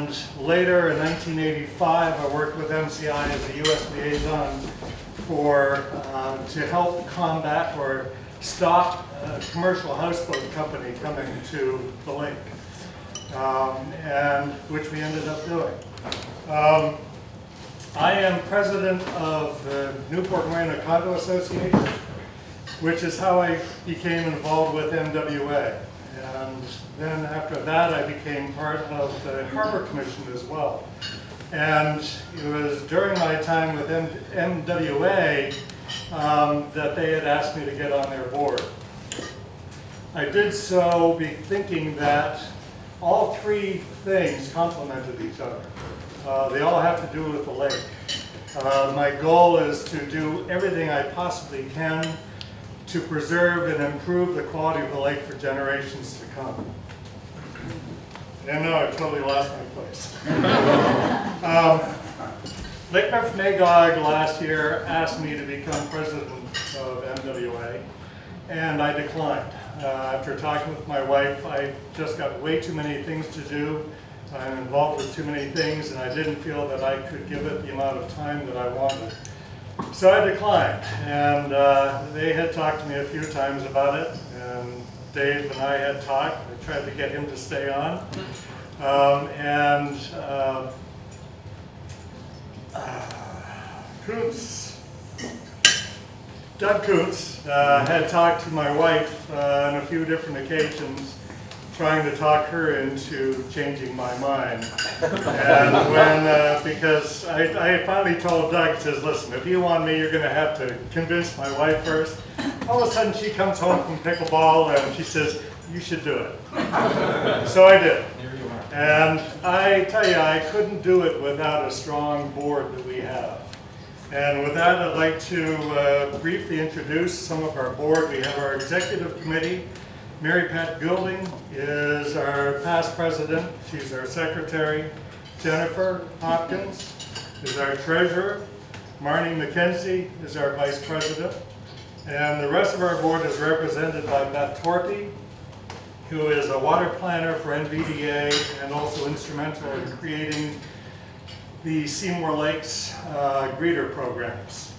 And later in 1985, I worked with MCI as a U.S. liaison to help combat or stop a commercial houseboat company coming to the lake, and which we ended up doing. I am president of the Newport Marina Condo Association, which is how I became involved with MWA. And then after that, I became part of the Harbor Commission as well. And it was during my time with MWA that they had asked me to get on their board. I did so thinking that all three things complemented each other. They all have to do with the lake. My goal is to do everything I possibly can to preserve and improve the quality of the lake for generations to come. And now I've totally lost my place. Lake Memphremagog last year asked me to become president of MWA, and I declined. After talking with my wife, I just got way too many things to do. I'm involved with too many things, and I didn't feel that I could give it the amount of time that I wanted. So I declined, and they had talked to me a few times about it, and Dave and I had talked. I tried to get him to stay on. Doug Koontz had talked to my wife on a few different occasions, trying to talk her into changing my mind. And because I finally told Doug, says, listen, if you want me, you're going to have to convince my wife first. All of a sudden, she comes home from pickleball and she says, you should do it. So I did. And I tell you, I couldn't do it without a strong board that we have. And with that, I'd like to briefly introduce some of our board. We have our executive committee. Mary Pat Goulding is our past president. She's our secretary. Jennifer Hopkins is our treasurer. Marnie McKenzie is our vice president. And the rest of our board is represented by Beth Torpy, who is a water planner for NVDA and also instrumental in creating the Seymour Lakes greeter programs.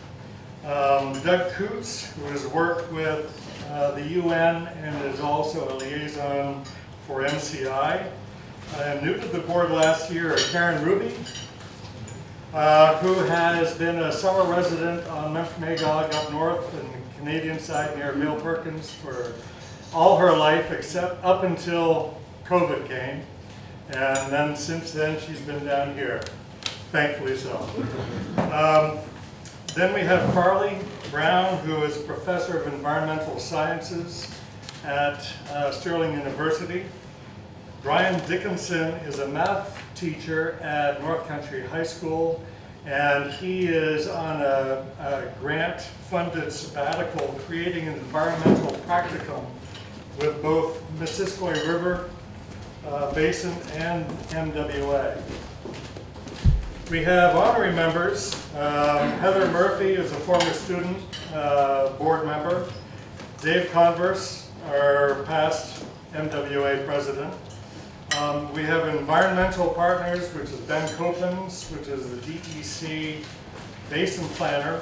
Doug Koontz, who has worked with the UN and is also a liaison for MCI. New to the board last year are Karen Ruby, who has been a summer resident on Memphremagog up north in the Canadian side near Vale Perkins for all her life, except up until COVID came. And then since then, she's been down here, thankfully so. Then we have Farley Brown, who is professor of environmental sciences at Sterling University. Brian Dickinson is a math teacher at North Country High School, and he is on a grant-funded sabbatical creating an environmental practicum with both Missisquoi River Basin and MWA. We have honorary members. Heather Murphy is a former student board member. Dave Converse, our past MWA president. We have environmental partners, which is Ben Copens, which is the DEC basin planner.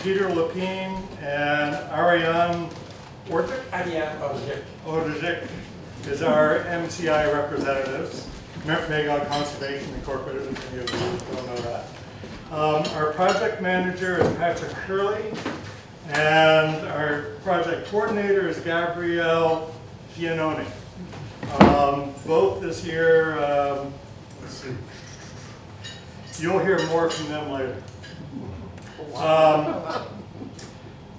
Peter Lepine and Ariane Ordic is our MCI representatives. Memphremagog Conservation Incorporated, if any of you don't know that. Our project manager is Patrick Curley, and our project coordinator is Gabrielle Giannone. Both this year, let's see, you'll hear more from them later.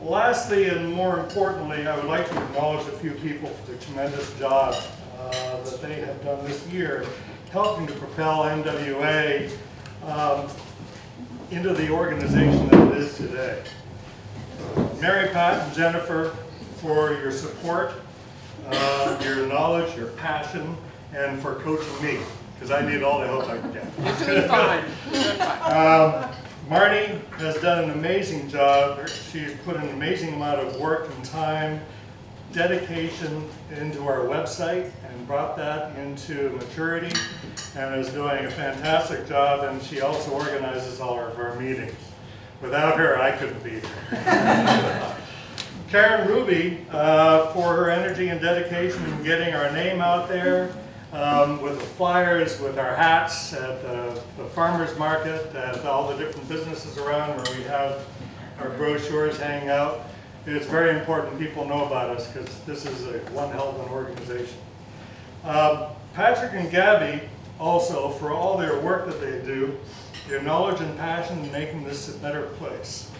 Lastly, and more importantly, I would like to acknowledge a few people for the tremendous job that they have done this year, helping to propel MWA into the organization that it is today. Mary Pat and Jennifer, for your support, your knowledge, your passion, and for coaching me, because I need all the help I can get. You're doing fine. You're doing fine. Marnie has done an amazing job. She's put an amazing amount of work and time, dedication into our website and brought that into maturity and is doing a fantastic job, and she also organizes all of our meetings. Without her, I couldn't be here. Karen Ruby, for her energy and dedication in getting our name out there, with the flyers, with our hats at the farmers market, at all the different businesses around where we have our brochures hanging out. It's very important people know about us because this is one hell of an organization. Patrick and Gabby also, for all their work that they do, their knowledge and passion in making this a better place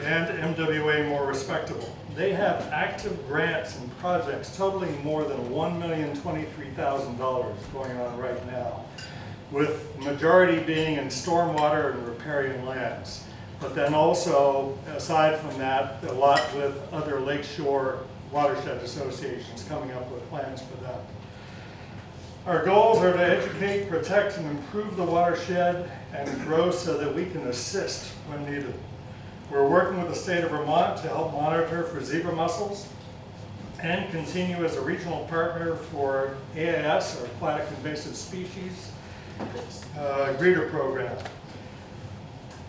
and MWA more respectable. They have active grants and projects totaling more than $1,023,000 going on right now, with majority being in stormwater and riparian lands. But then also, aside from that, a lot with other lakeshore watershed associations coming up with plans for them. Our goals are to educate, protect, and improve the watershed and grow so that we can assist when needed. We're working with the state of Vermont to help monitor for zebra mussels and continue as a regional partner for AIS, or Aquatic Invasive Species, breeder program.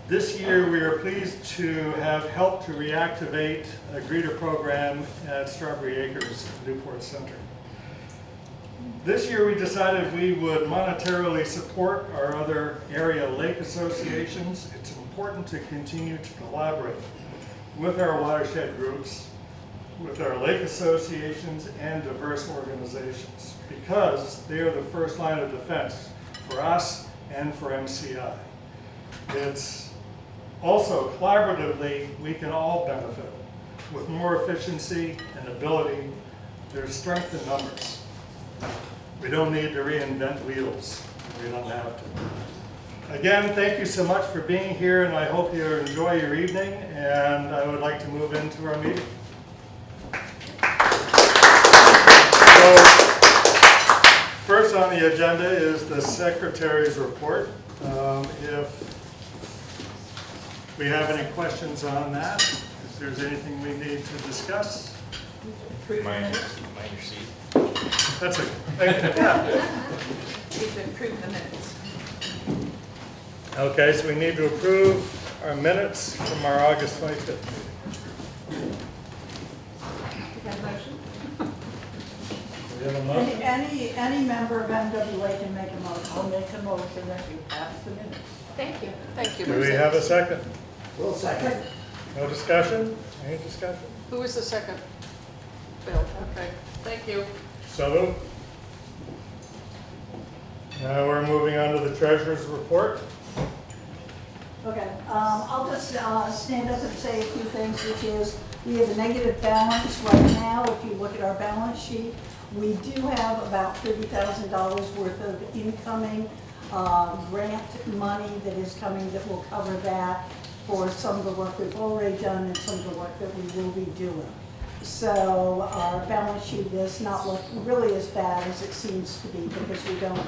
This year we are pleased to have helped to reactivate a breeder program at Strawberry Acres, Newport Center. This year we decided we would monetarily support our other area lake associations. It's important to continue to collaborate with our watershed groups, with our lake associations and diverse organizations, because they are the first line of defense for us and for MCI. It's also collaboratively, we can all benefit. With more efficiency and ability, there's strength in numbers. We don't need to reinvent wheels. We don't have to. Again, thank you so much for being here, and I hope you enjoy your evening, and I would like to move into our meeting. So, first on the agenda is the Secretary's report. If we have any questions on that, if there's anything we need to discuss. Mind your seat. That's it. Thank you. Yeah. Need to approve the minutes. Okay, so we need to approve our minutes from our August 25th meeting. You got a motion? We have a motion? Any member of MWA can make a motion. I'll make a motion that you pass the minutes. Thank you. Thank you. Do we have a second? We'll second. No discussion? Any discussion? Who was the second? Bill. Okay. Thank you. So moved. Now we're moving on to the treasurer's report. Okay, I'll just stand up and say a few things, which is we have a negative balance right now. If you look at our balance sheet, we do have about $30,000 worth of incoming grant money that is coming that will cover that for some of the work we've already done and some of the work that we will be doing. So our balance sheet is not really as bad as it seems to be, because we don't.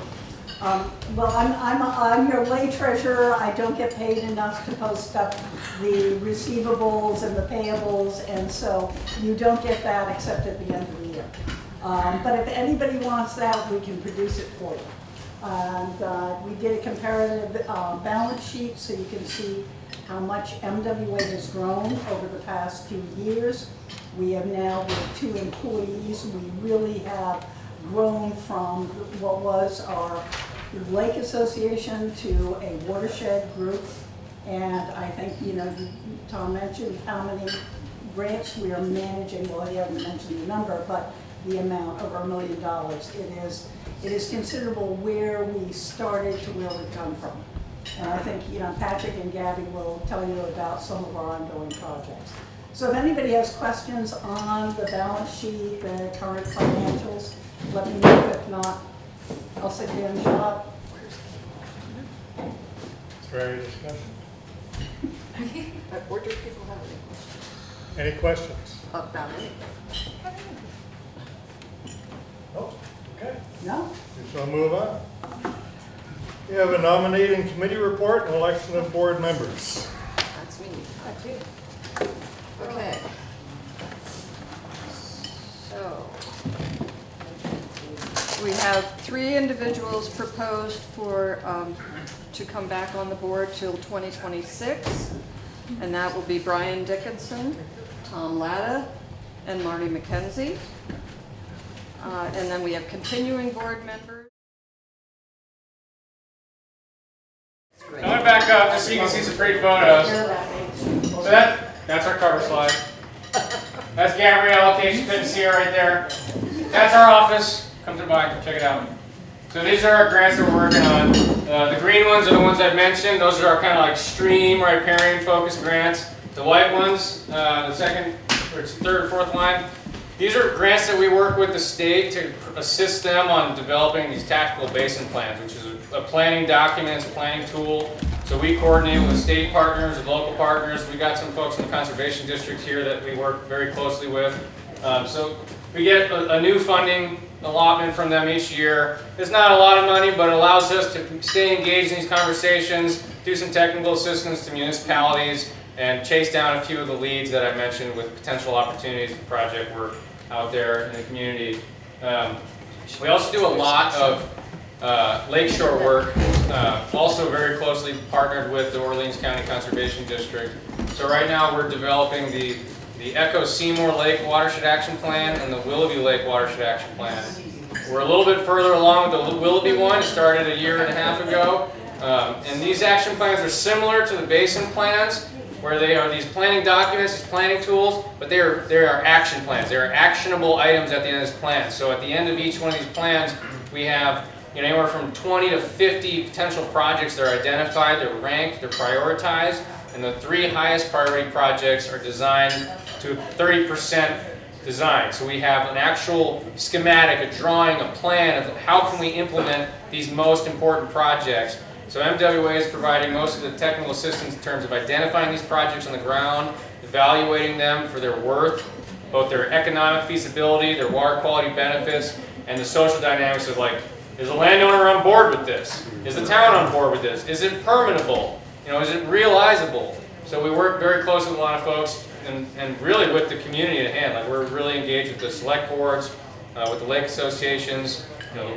Well, I'm your lay treasurer. I don't get paid enough to post up the receivables and the payables, and so you don't get that except at the end of the year. But if anybody wants that, we can produce it for you. And we did a comparative balance sheet so you can see how much MWA has grown over the past few years. We have now, with 2 employees, we really have grown from what was our lake association to a watershed group. And I think, you know, Tom mentioned how many grants we are managing. Well, he hasn't mentioned the number, but the amount, over $1 million. It is considerable where we started to where we've come from. And I think, you know, Patrick and Gabby will tell you about some of our ongoing projects. So if anybody has questions on the balance sheet, the current financials, let me know. If not, I'll sit here and shut up. Is there any discussion? Or do people have any questions? Any questions? About anything? Oh, okay. No? We shall move on. We have a nominating committee report and election of board members. That's me. That's you. Okay. So So, we have 3 individuals proposed for, to come back on the board till 2026, and that will be Brian Dickinson, Tom Latta, and Marty McKenzie. And then we have continuing board members. I went back up just so you can see some pretty photos. So that's our cover slide. That's Gabrielle, in case you couldn't see her right there. That's our office. Come through by, check it out. So these are our grants that we're working on. The green ones are the ones I've mentioned. Those are our kind of like stream or riparian focused grants. The white ones, the second or third or fourth line, these are grants that we work with the state to assist them on developing these tactical basin plans, which is a planning document, it's a planning tool. So we coordinate with state partners and local partners. We got some folks in the conservation district here that we work very closely with. So we get a new funding allotment from them each year. It's not a lot of money, but it allows us to stay engaged in these conversations, do some technical assistance to municipalities, and chase down a few of the leads that I mentioned with potential opportunities for project work out there in the community. We also do a lot of lakeshore work, also very closely partnered with the Orleans County Conservation District. So right now we're developing the Echo Seymour Lake Watershed Action Plan and the Willoughby Lake Watershed Action Plan. We're a little bit further along with the Willoughby one. It started a year and a half ago. And these action plans are similar to the basin plans, where they are these planning documents, these planning tools, but they are action plans. They are actionable items at the end of this plan. So at the end of each one of these plans, we have anywhere from 20 to 50 potential projects that are identified, they're ranked, they're prioritized, and the 3 highest priority projects are designed to 30% design. So we have an actual schematic, a drawing, a plan of how can we implement these most important projects. So MWA is providing most of the technical assistance in terms of identifying these projects on the ground, evaluating them for their worth, both their economic feasibility, their water quality benefits, and the social dynamics of like, is the landowner on board with this? Is the town on board with this? Is it permittable? Is it realizable? So we work very closely with a lot of folks and really with the community at hand. Like we're really engaged with the select boards, with the lake associations,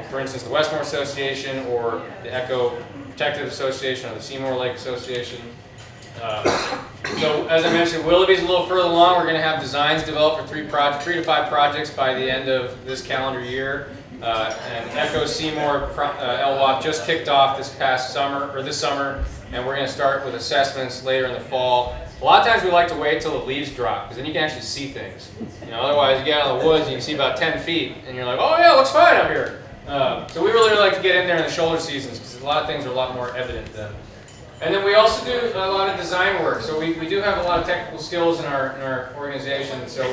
for instance, the Westmore Association or the Echo Protective Association or the Seymour Lake Association. So as I mentioned, Willoughby's a little further along. We're going to have designs developed for 3 to 5 projects by the end of this calendar year. And Echo Seymour LWAP just kicked off this summer, and we're going to start with assessments later in the fall. A lot of times we like to wait till the leaves drop, because then you can actually see things. Otherwise you get out of the woods and you can see about 10 feet, and you're like, oh yeah, it looks fine out here. So we really like to get in there in the shoulder seasons, because a lot of things are a lot more evident then. And then we also do a lot of design work. So we do have a lot of technical skills in our organization. So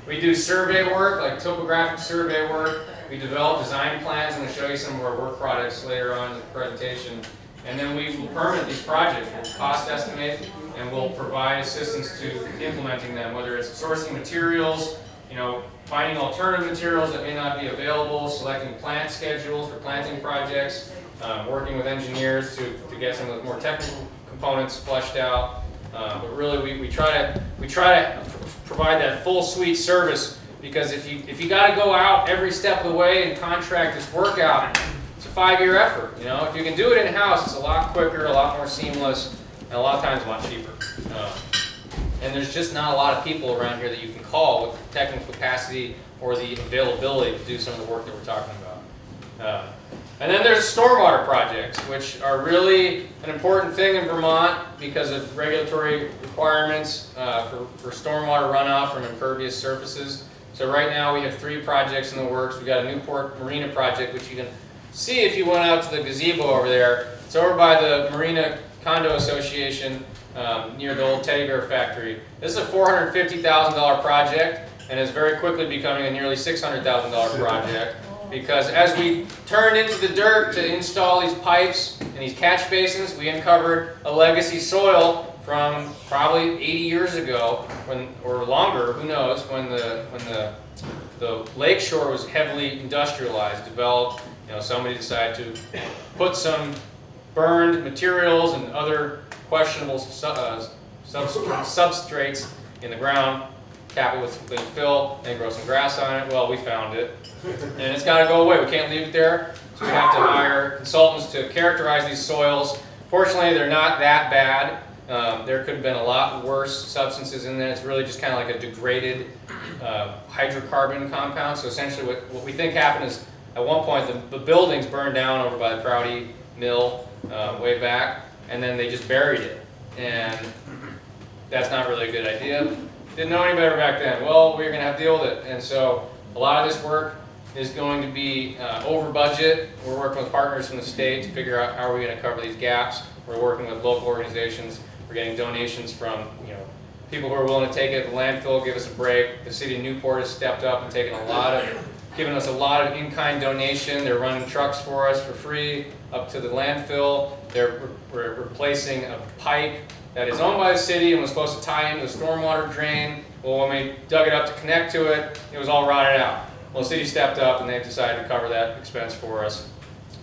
we do survey work, like topographic survey work. We develop design plans. I'm going to show you some of our work products later on in the presentation. And then we will permit these projects. We'll cost estimate, and we'll provide assistance to implementing them, whether it's sourcing materials, finding alternative materials that may not be available, selecting plant schedules for planting projects, working with engineers to get some of the more technical components fleshed out. But really, we try to provide that full suite service, because if you got to go out every step of the way and contract this work out, it's a 5-year effort. If you can do it in house, it's a lot quicker, a lot more seamless, and a lot of times a lot cheaper. And there's just not a lot of people around here that you can call with the technical capacity or the availability to do some of the work that we're talking about. And then there's stormwater projects, which are really an important thing in Vermont because of regulatory requirements for stormwater runoff from impervious surfaces. So right now we have 3 projects in the works. We've got a Newport Marina project, which you can see if you went out to the gazebo over there. It's over by the Marina Condo Association near the old teddy bear factory. This is a $450,000 project and is very quickly becoming a nearly $600,000 project, because as we turned into the dirt to install these pipes and these catch basins, we uncovered a legacy soil from probably 80 years ago, or longer, who knows, when the lakeshore was heavily industrialized, developed. Somebody decided to put some burned materials and other questionable substrates in the ground. cap it with some clean fill, and grow some grass on it. Well, we found it, and it's got to go away. We can't leave it there, so we have to hire consultants to characterize these soils. Fortunately, they're not that bad. There could have been a lot worse substances in there. It's really just kind of like a degraded hydrocarbon compound. So essentially what we think happened is at one point the buildings burned down over by the Prouty Mill way back, and then they just buried it. And that's not really a good idea. Didn't know any better back then. Well, we're going to have to deal with it. And so a lot of this work is going to be over budget. We're working with partners from the state to figure out how are we going to cover these gaps. We're working with local organizations. We're getting donations from people who are willing to take it. The landfill, give us a break. The city of Newport has stepped up and given us a lot of in-kind donation. They're running trucks for us for free up to the landfill. They're replacing a pipe that is owned by the city and was supposed to tie into the stormwater drain. Well, when we dug it up to connect to it, it was all rotted out. Well, the city stepped up and they've decided to cover that expense for us.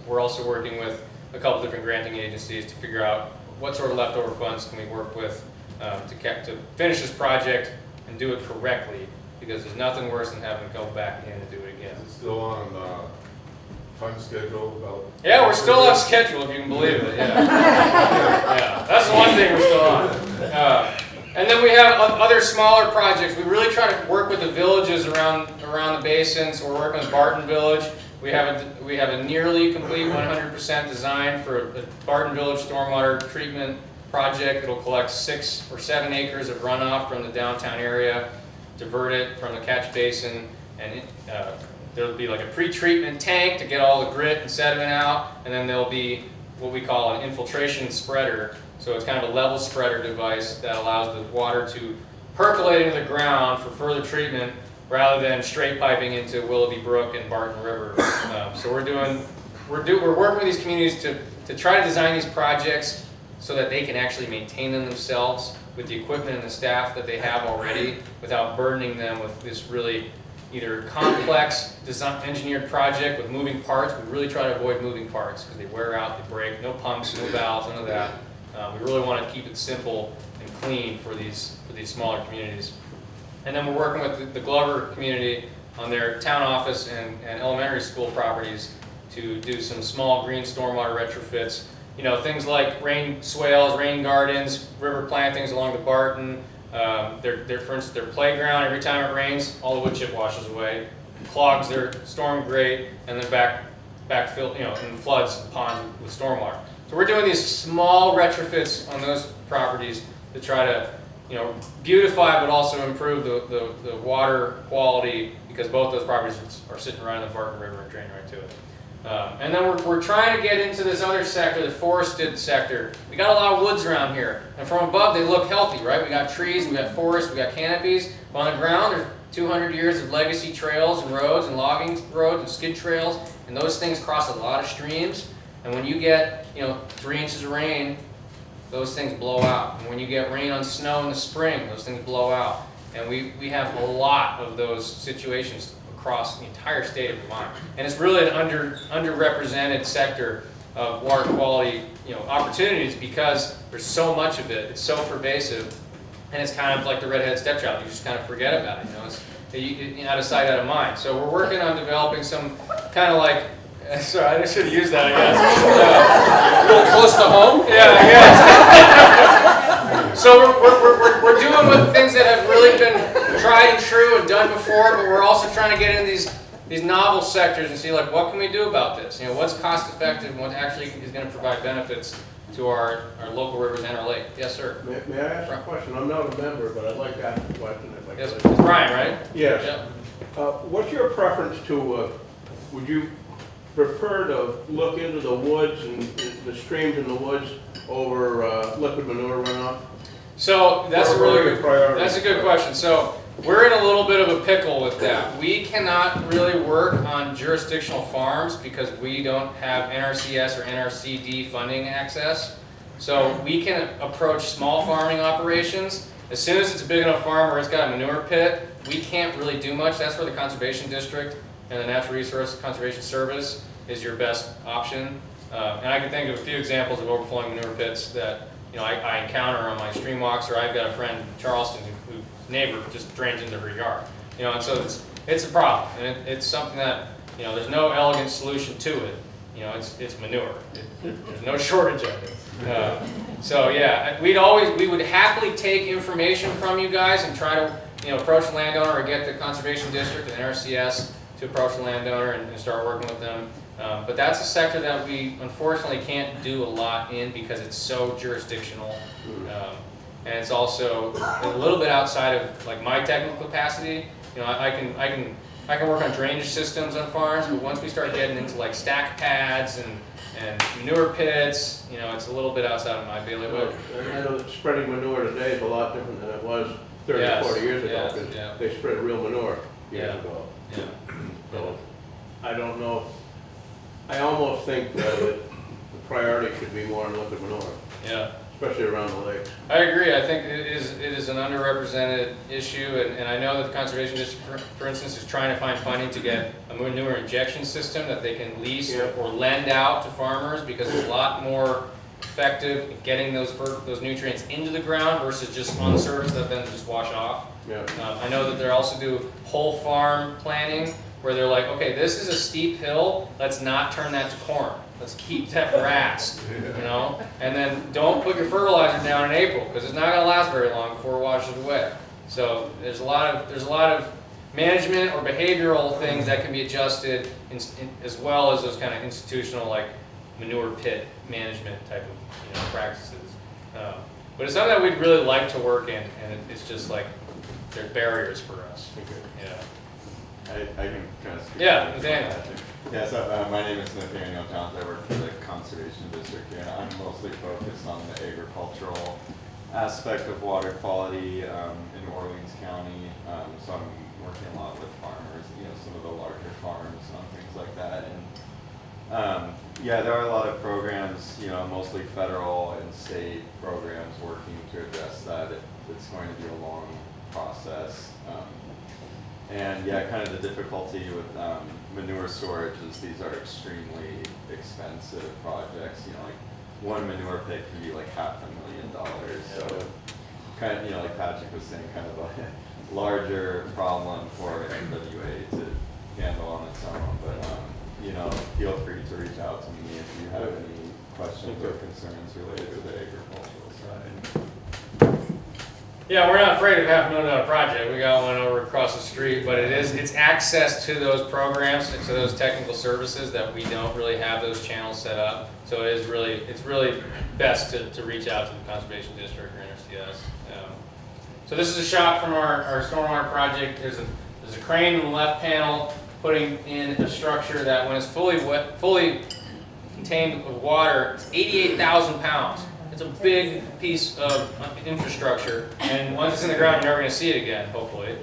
We're also working with a couple different granting agencies to figure out what sort of leftover funds can we work with to finish this project and do it correctly, because there's nothing worse than having to go back in and do it again. Is it still on time schedule? Yeah, we're still on schedule, if you can believe it. Yeah, yeah, that's the one thing we're still on. And then we have other smaller projects. We really try to work with the villages around the basin. So we're working with Barton Village. We have a nearly complete 100% design for a Barton Village stormwater treatment project. It'll collect 6 or 7 acres of runoff from the downtown area, divert it from the catch basin, and there'll be like a pre-treatment tank to get all the grit and sediment out, and then there'll be what we call an infiltration spreader. So it's kind of a level spreader device that allows the water to percolate into the ground for further treatment rather than straight piping into Willoughby Brook and Barton River. So we're working with these communities to try to design these projects so that they can actually maintain them themselves with the equipment and the staff that they have already, without burdening them with this really either complex design engineered project with moving parts. We really try to avoid moving parts because they wear out, they break. No pumps, no valves, none of that. We really want to keep it simple and clean for these smaller communities. And then we're working with the Glover community on their town office and elementary school properties to do some small green stormwater retrofits. Things like rain swales, rain gardens, river plantings along the Barton. For instance, their playground, every time it rains, all the wood chip washes away, clogs their storm grate, and then backfill, and floods the pond with stormwater. So we're doing these small retrofits on those properties to try to, beautify but also improve the water quality, because both those properties are sitting right on the Barton River and drain right to it. And then we're trying to get into this other sector, the forested sector. We got a lot of woods around here, and from above they look healthy, right? We got trees, we got forests, we got canopies. But on the ground, there's 200 years of legacy trails and roads and logging roads and skid trails, and those things cross a lot of streams. And when you get 3 inches of rain, those things blow out. And when you get rain on snow in the spring, those things blow out. And we have a lot of those situations across the entire state of Vermont. And it's really an underrepresented sector of water quality opportunities, because there's so much of it. It's so pervasive, and it's kind of like the redhead stepchild. You just kind of forget about it. It's out of sight, out of mind. So we're working on developing some kind of like, sorry, I should have used that, I guess. A little close to home? Yeah, I guess. So we're doing things that have really been tried and true and done before, but we're also trying to get into these novel sectors and see, like, what can we do about this? What's cost effective and what actually is going to provide benefits to our local rivers and our lake. Yes, sir. May I ask a question? I'm not a member, but I'd like to ask a question if I Yes, could. it's Brian, right? Yes. Yep. What's your preference to, would you prefer to look into the woods and the streams in the woods over liquid manure runoff? So that's a really good priority. That's a good question. So we're in a little bit of a pickle with that. We cannot really work on jurisdictional farms because we don't have NRCS or NRCD funding access. So we can approach small farming operations. As soon as it's a big enough farm where it's got a manure pit, we can't really do much. That's where the Conservation District and the Natural Resource Conservation Service is your best option. And I can think of a few examples of overflowing manure pits that you know, I encounter on my stream walks, or I've got a friend, Charleston, whose neighbor just drains into her yard. You know, and so it's a problem, and it's something that, you know, there's no elegant solution to it. You know, it's manure. There's no shortage of it. So yeah, we would happily take information from you guys and try to, you know, approach the landowner or get the conservation district and NRCS to approach the landowner and start working with them. But that's a sector that we unfortunately can't do a lot in because it's so jurisdictional, and it's also a little bit outside of like my technical capacity. You know, I can work on drainage systems on farms, but once we start getting into like stack pads and manure pits, you know, it's a little bit outside of my bailiwick. I know that spreading manure today is a lot different than it was 30 Yes, 40 years ago, yes, because yeah. they spread real manure years Yeah. ago. Yeah. So, I don't know, I almost think that the priority should be more on liquid manure, Yeah. especially around the lakes. I agree. I think it is an underrepresented issue, and I know that the Conservation District, for instance, is trying to find funding to get a manure injection system that they can lease or lend out to farmers, because it's a lot more effective at getting those nutrients into the ground versus just on the surface that then just wash off. Yeah. I know that they also do whole farm planning, where they're like, okay, this is a steep hill, let's not turn that to corn. Let's keep that grass, you know? And then don't put your fertilizer down in April, because it's not going to last very long before it washes away. So there's a lot of management or behavioral things that can be adjusted, as well as those kind of institutional, like manure pit management type of, you know, practices. But it's something that we'd really like to work in, and it's just like there's barriers for us. Yeah. I can kind of speak. Yeah, to Nathaniel. that. Yeah, so my name is Nathaniel Johns. I work for the Conservation District here, and I'm mostly focused on the agricultural aspect of water quality in Orleans County. So I'm working a lot with farmers, you know, some of the larger farms on things like that. And yeah, there are a lot of programs, you know, mostly federal and state programs working to address that. It's going to be a long process. And yeah, kind of the difficulty with manure storage is these are extremely expensive projects. You know, like one manure pit can be like $500,000. So kind of, you know, like Patrick was saying, kind of a larger problem for NWA to handle on its own. But you know, feel free to reach out to me if you have any questions or concerns related to the agricultural side. Yeah, we're not afraid of having another project. We got one over across the street, but it's access to those programs, to those technical services that we don't really have those channels set up. So it's really best to reach out to the Conservation District or NRCS. So this is a shot from our stormwater project. There's a crane in the left panel putting in a structure that, when it's fully contained with water, it's 88,000 pounds. It's a big piece of infrastructure, and once it's in the ground, you're never going to see it again, hopefully.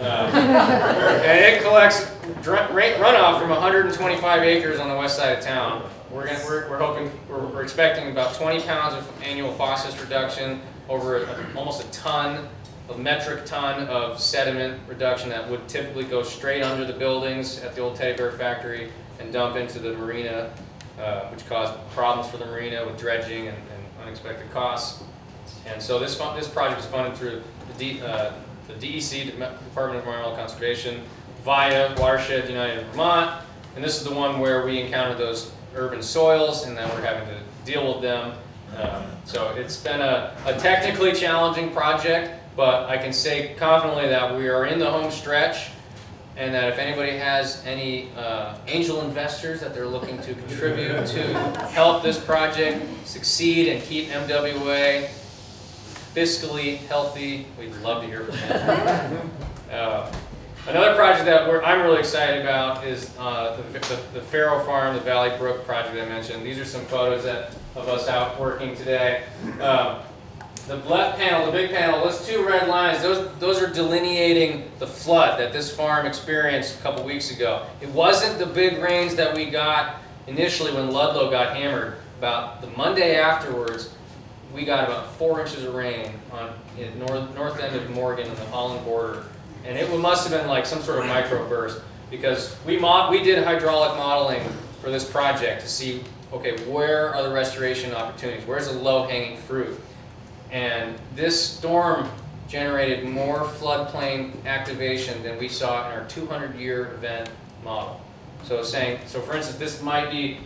And it collects runoff from 125 acres on the west side of town. We're expecting about 20 pounds of annual phosphorus reduction over almost a metric ton of sediment reduction that would typically go straight under the buildings at the old teddy bear factory and dump into the marina, which caused problems for the marina with dredging and unexpected costs. And so this project is funded through the DEC, Department of Environmental Conservation, via Watershed United in Vermont. And this is the one where we encountered those urban soils, and then we're having to deal with them. So it's been a technically challenging project, but I can say confidently that we are in the home stretch, and that if anybody has any angel investors that they're looking to contribute to help this project succeed and keep MWA fiscally healthy, we'd love to hear from them. Another project that I'm really excited about is the Farrow Farm, the Valley Brook project I mentioned. These are some photos of us out working today. The left panel, the big panel, those two red lines, those are delineating the flood that this farm experienced a couple weeks ago. It wasn't the big rains that we got initially when Ludlow got hammered. About the Monday afterwards, we got about 4 inches of rain on north end of Morgan on the Holland border. And it must have been like some sort of microburst, because we did hydraulic modeling for this project to see, okay, where are the restoration opportunities? Where's the low-hanging fruit? And this storm generated more floodplain activation than we saw in our 200-year event model. So saying, so for instance, this might be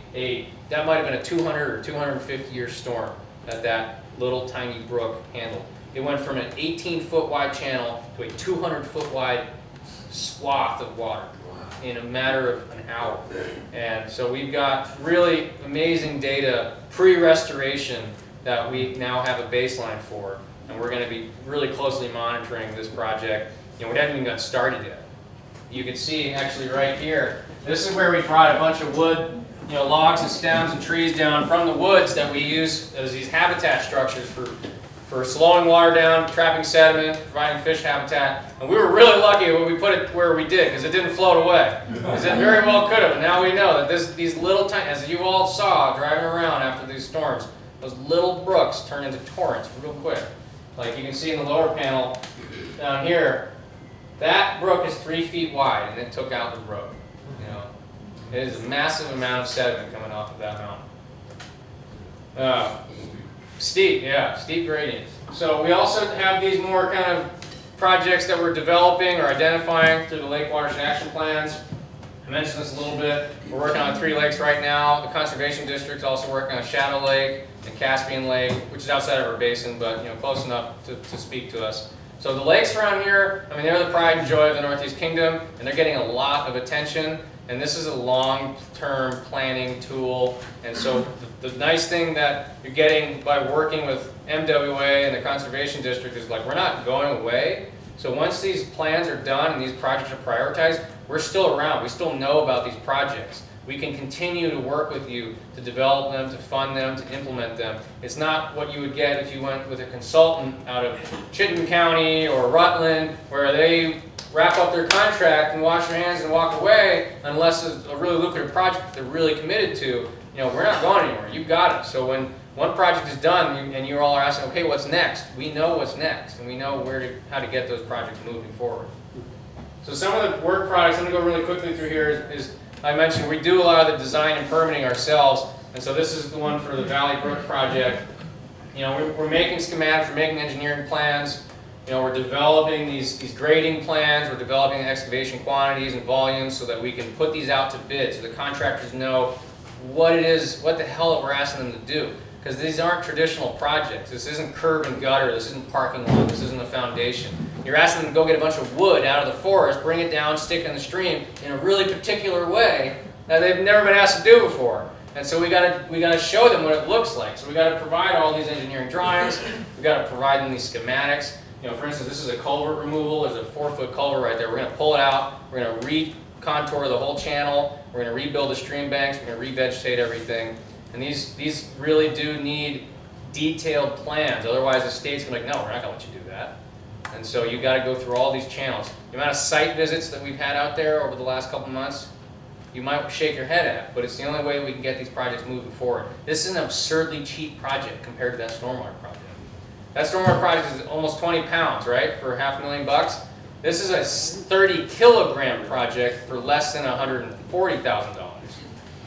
that might have been a 200 or 250-year storm that little tiny brook handled. It went from an 18-foot wide channel to a 200-foot wide swath of water in a matter of an hour. And so we've got really amazing data pre-restoration that we now have a baseline for. And we're going to be really closely monitoring this project. We haven't even got started yet. You can see actually right here, this is where we brought a bunch of wood, logs and stems and trees down from the woods that we use as these habitat structures for slowing water down, trapping sediment, providing fish habitat. And we were really lucky when we put it where we did, because it didn't float away. Because it very well could have. And now we know that these little tiny, as you all saw driving around after these storms, those little brooks turn into torrents real quick. Like you can see in the lower panel down here, that brook is 3 feet wide, and it took out the road. It is a massive amount of sediment coming off of that mountain. Steep gradients. So we also have these more kind of projects that we're developing or identifying through the Lake Watershed Action Plans. I mentioned this a little bit. We're working on 3 lakes right now. The Conservation District's also working on Shadow Lake and Caspian Lake, which is outside of our basin, but close enough to speak to us. So the lakes around here, they're the pride and joy of the Northeast Kingdom, and they're getting a lot of attention. And this is a long-term planning tool. And so the nice thing that you're getting by working with MWA and the Conservation District is we're not going away. So once these plans are done and these projects are prioritized, we're still around. We still know about these projects. We can continue to work with you to develop them, to fund them, to implement them. It's not what you would get if you went with a consultant out of Chittenden County or Rutland, where they wrap up their contract and wash their hands and walk away, unless it's a really lucrative project they're really committed to. We're not going anywhere. You've got it. So when one project is done and you all are asking, okay, what's next? We know what's next, and we know how to get those projects moving forward. So some of the work products, I'm going to go really quickly through here, is I mentioned we do a lot of the design and permitting ourselves, and so this is the one for the Valley Brook project. We're making schematics, we're making engineering plans. We're developing these grading plans, we're developing excavation quantities and volumes so that we can put these out to bid so the contractors know what it is, what the hell that we're asking them to do. Because these aren't traditional projects. This isn't curb and gutter, this isn't parking lot, this isn't a foundation. You're asking them to go get a bunch of wood out of the forest, bring it down, stick it in the stream in a really particular way that they've never been asked to do before. And so we gotta show them what it looks like. So we gotta provide all these engineering drawings, we gotta provide them these schematics. For instance, this is a culvert removal. There's a 4-foot culvert right there. We're going to pull it out. We're going to re-contour the whole channel. We're going to rebuild the stream banks. We're going to revegetate everything. And these really do need detailed plans. Otherwise, the state's going to be like, no, we're not going to let you do that. And so you've got to go through all these channels. The amount of site visits that we've had out there over the last couple months, you might shake your head at, but it's the only way we can get these projects moving forward. This is an absurdly cheap project compared to that stormwater project. That stormwater project is almost 20 pounds, right, for $500,000. This is a 30-kilogram project for less than $140,000.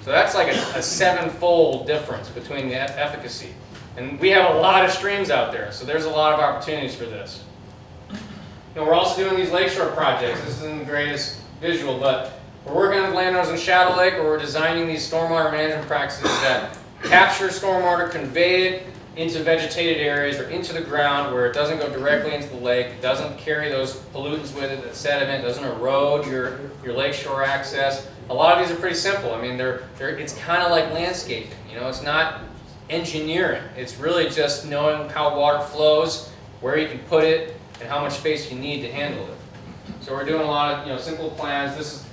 So that's like a 7-fold difference between the efficacy. And we have a lot of streams out there, so there's a lot of opportunities for this. We're also doing these lakeshore projects. This isn't the greatest visual, but we're working with landowners in Shadow Lake where we're designing these stormwater management practices that capture stormwater, convey it into vegetated areas or into the ground where it doesn't go directly into the lake, it doesn't carry those pollutants with it, that sediment, doesn't erode your lakeshore access. A lot of these are pretty simple. It's kind of like landscaping. It's not engineering. It's really just knowing how water flows, where you can put it, and how much space you need to handle it. So we're doing a lot of simple plans.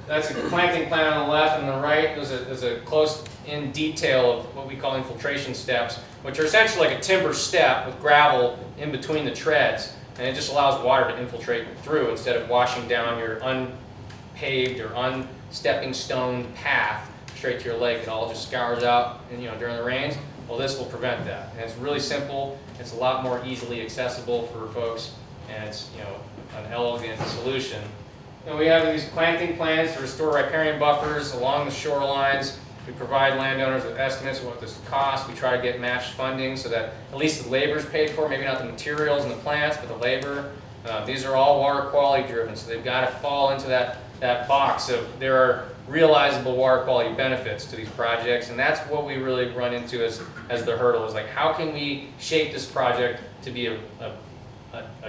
That's a planting plan on the left, and on the right there's a close-in detail of what we call infiltration steps, which are essentially like a timber step with gravel in between the treads, and it just allows water to infiltrate through instead of washing down your unpaved or unstepping stone path straight to your lake. It all just scours out during the rains. Well, this will prevent that. And it's really simple. It's a lot more easily accessible for folks, and it's an elegant solution. And we have these planting plans to restore riparian buffers along the shorelines. We provide landowners with estimates of what this costs. We try to get matched funding so that at least the labor is paid for, maybe not the materials and the plants, but the labor. These are all water quality driven, so they've got to fall into that box of there are realizable water quality benefits to these projects, and that's what we really run into as the hurdle, is like, how can we shape this project to be a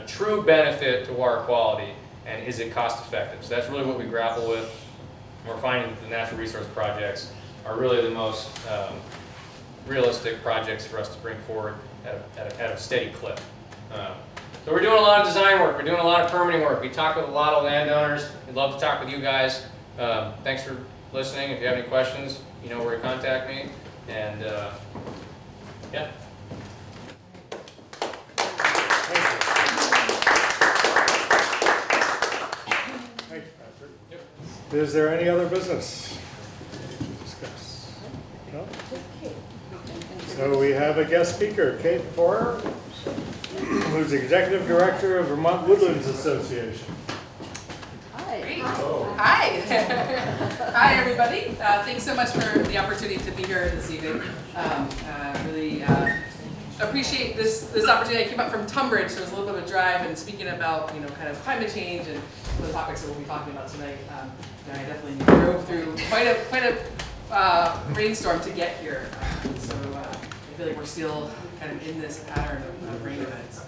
true benefit to water quality, and is it cost effective? So that's really what we grapple with. We're finding that the natural resource projects are really the most realistic projects for us to bring forward at a steady clip. So we're doing a lot of design work, we're doing a lot of permitting work. We talk with a lot of landowners. We'd love to talk with you guys. Thanks for listening. If you have any questions, you know where to contact me. And yeah. Thanks, Patrick. Yep. Is there any other business to discuss? No? So we have a guest speaker, Kate Forer, who's the Executive Director of Vermont Woodlands Association. Hi. Hi. Hi, everybody. Thanks so much for the opportunity to be here this evening. Really appreciate this opportunity. I came up from Tunbridge, so it was a little bit of a drive, and speaking about kind of climate change and some of the topics that we'll be talking about tonight. I definitely drove through quite a rainstorm to get here. So I feel like we're still kind of in this pattern of rain events.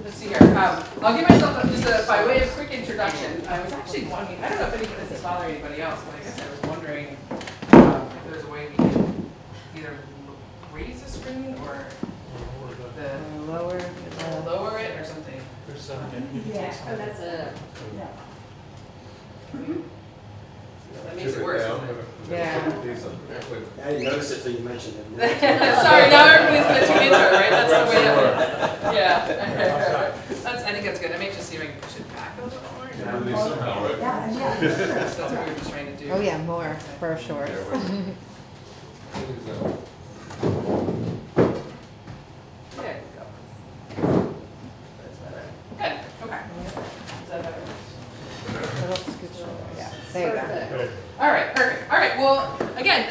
Let's see here. I'll give myself just by way of quick introduction. I was actually wondering, I don't know if this is bothering anybody else, but I guess I was wondering if there's a way we can either raise the screen or lower it or something. Yeah. Oh, that's it. Yeah. That makes it worse. Yeah. I didn't notice it till you mentioned it. Sorry, now everybody's going to tune into it, right? That's the way that, yeah. I think that's good. I may just see if I can push it back a little more. Yeah. That's what we were just trying to do. Oh yeah, more, for sure. There you go. That's better. Good. Okay. Is that better? Yeah, there you go. All right, perfect. All right, well, again,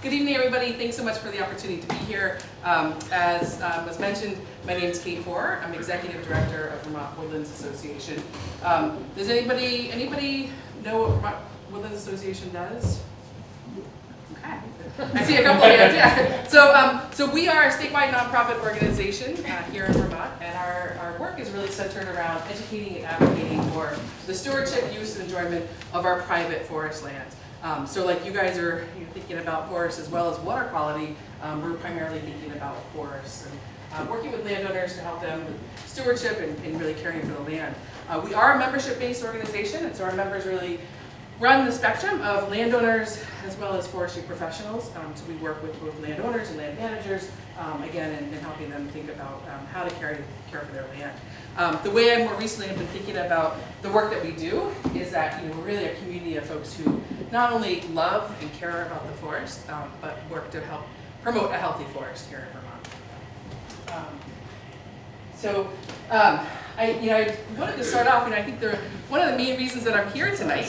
good evening, everybody. Thanks so much for the opportunity to be here. As was mentioned, my name is Kate Forer. I'm Executive Director of Vermont Woodlands Association. Does anybody know what Vermont Woodlands Association does? Okay. I see a couple of hands, yeah. So we are a statewide nonprofit organization here in Vermont, and our work is really centered around educating and advocating for the stewardship, use, and enjoyment of our private forest lands. So like you guys are thinking about forests as well as water quality, we're primarily thinking about forests and working with landowners to help them with stewardship and really caring for the land. We are a membership-based organization, and so our members really run the spectrum of landowners as well as forestry professionals. So we work with both landowners and land managers, again, in helping them think about how to care for their land. The way I more recently have been thinking about the work that we do is that we're really a community of folks who not only love and care about the forest, but work to help promote a healthy forest here in Vermont. I wanted to start off, and I think one of the main reasons that I'm here tonight,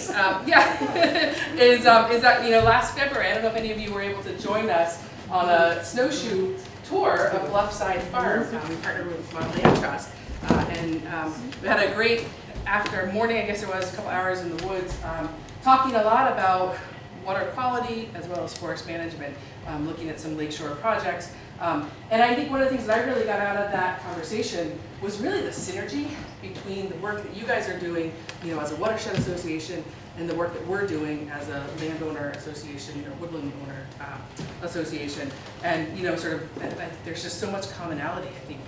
is that last February, I don't know if any of you were able to join us on a snowshoe tour of Bluffside Farm. We partnered with Land Trust, and we had a great after morning. I guess it was a couple hours in the woods, talking a lot about water quality as well as forest management, looking at some lakeshore projects. And I think one of the things that I really got out of that conversation was really the synergy between the work that you guys are doing, as a watershed association, and the work that we're doing as a landowner association or woodland owner association. And there's just so much commonality, I think,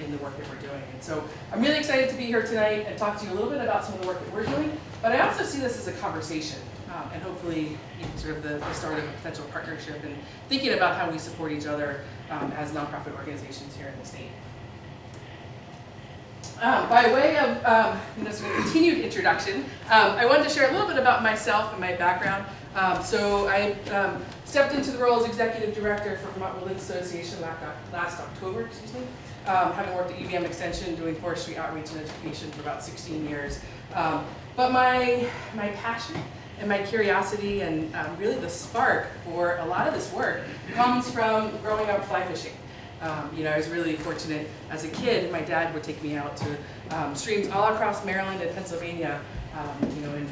in the work that we're doing. And so I'm really excited to be here tonight and talk to you a little bit about some of the work that we're doing. But I also see this as a conversation. And hopefully sort of the start of a potential partnership and thinking about how we support each other as nonprofit organizations here in the state. By way of sort of continued introduction, I wanted to share a little bit about myself and my background. So I stepped into the role as Executive Director for Vermont Woodlands Association last October, having worked at UVM Extension doing forestry outreach and education for about 16 years. But my passion and my curiosity and really the spark for a lot of this work comes from growing up fly fishing. You know, I was really fortunate as a kid. My dad would take me out to streams all across Maryland and Pennsylvania. You know, and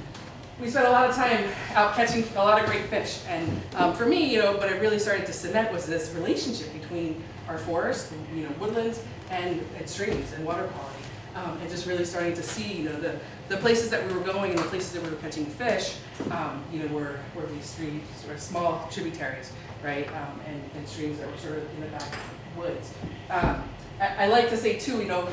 we spent a lot of time out catching a lot of great fish. And for me, you know, what I really started to cement was this relationship between our forests, you know, woodlands, and streams and water quality. And just really starting to see, you know, the places that we were going and the places that we were catching fish, you know, were these streams, sort of small tributaries, right? And streams that were sort of in the backwoods. I like to say too, you know,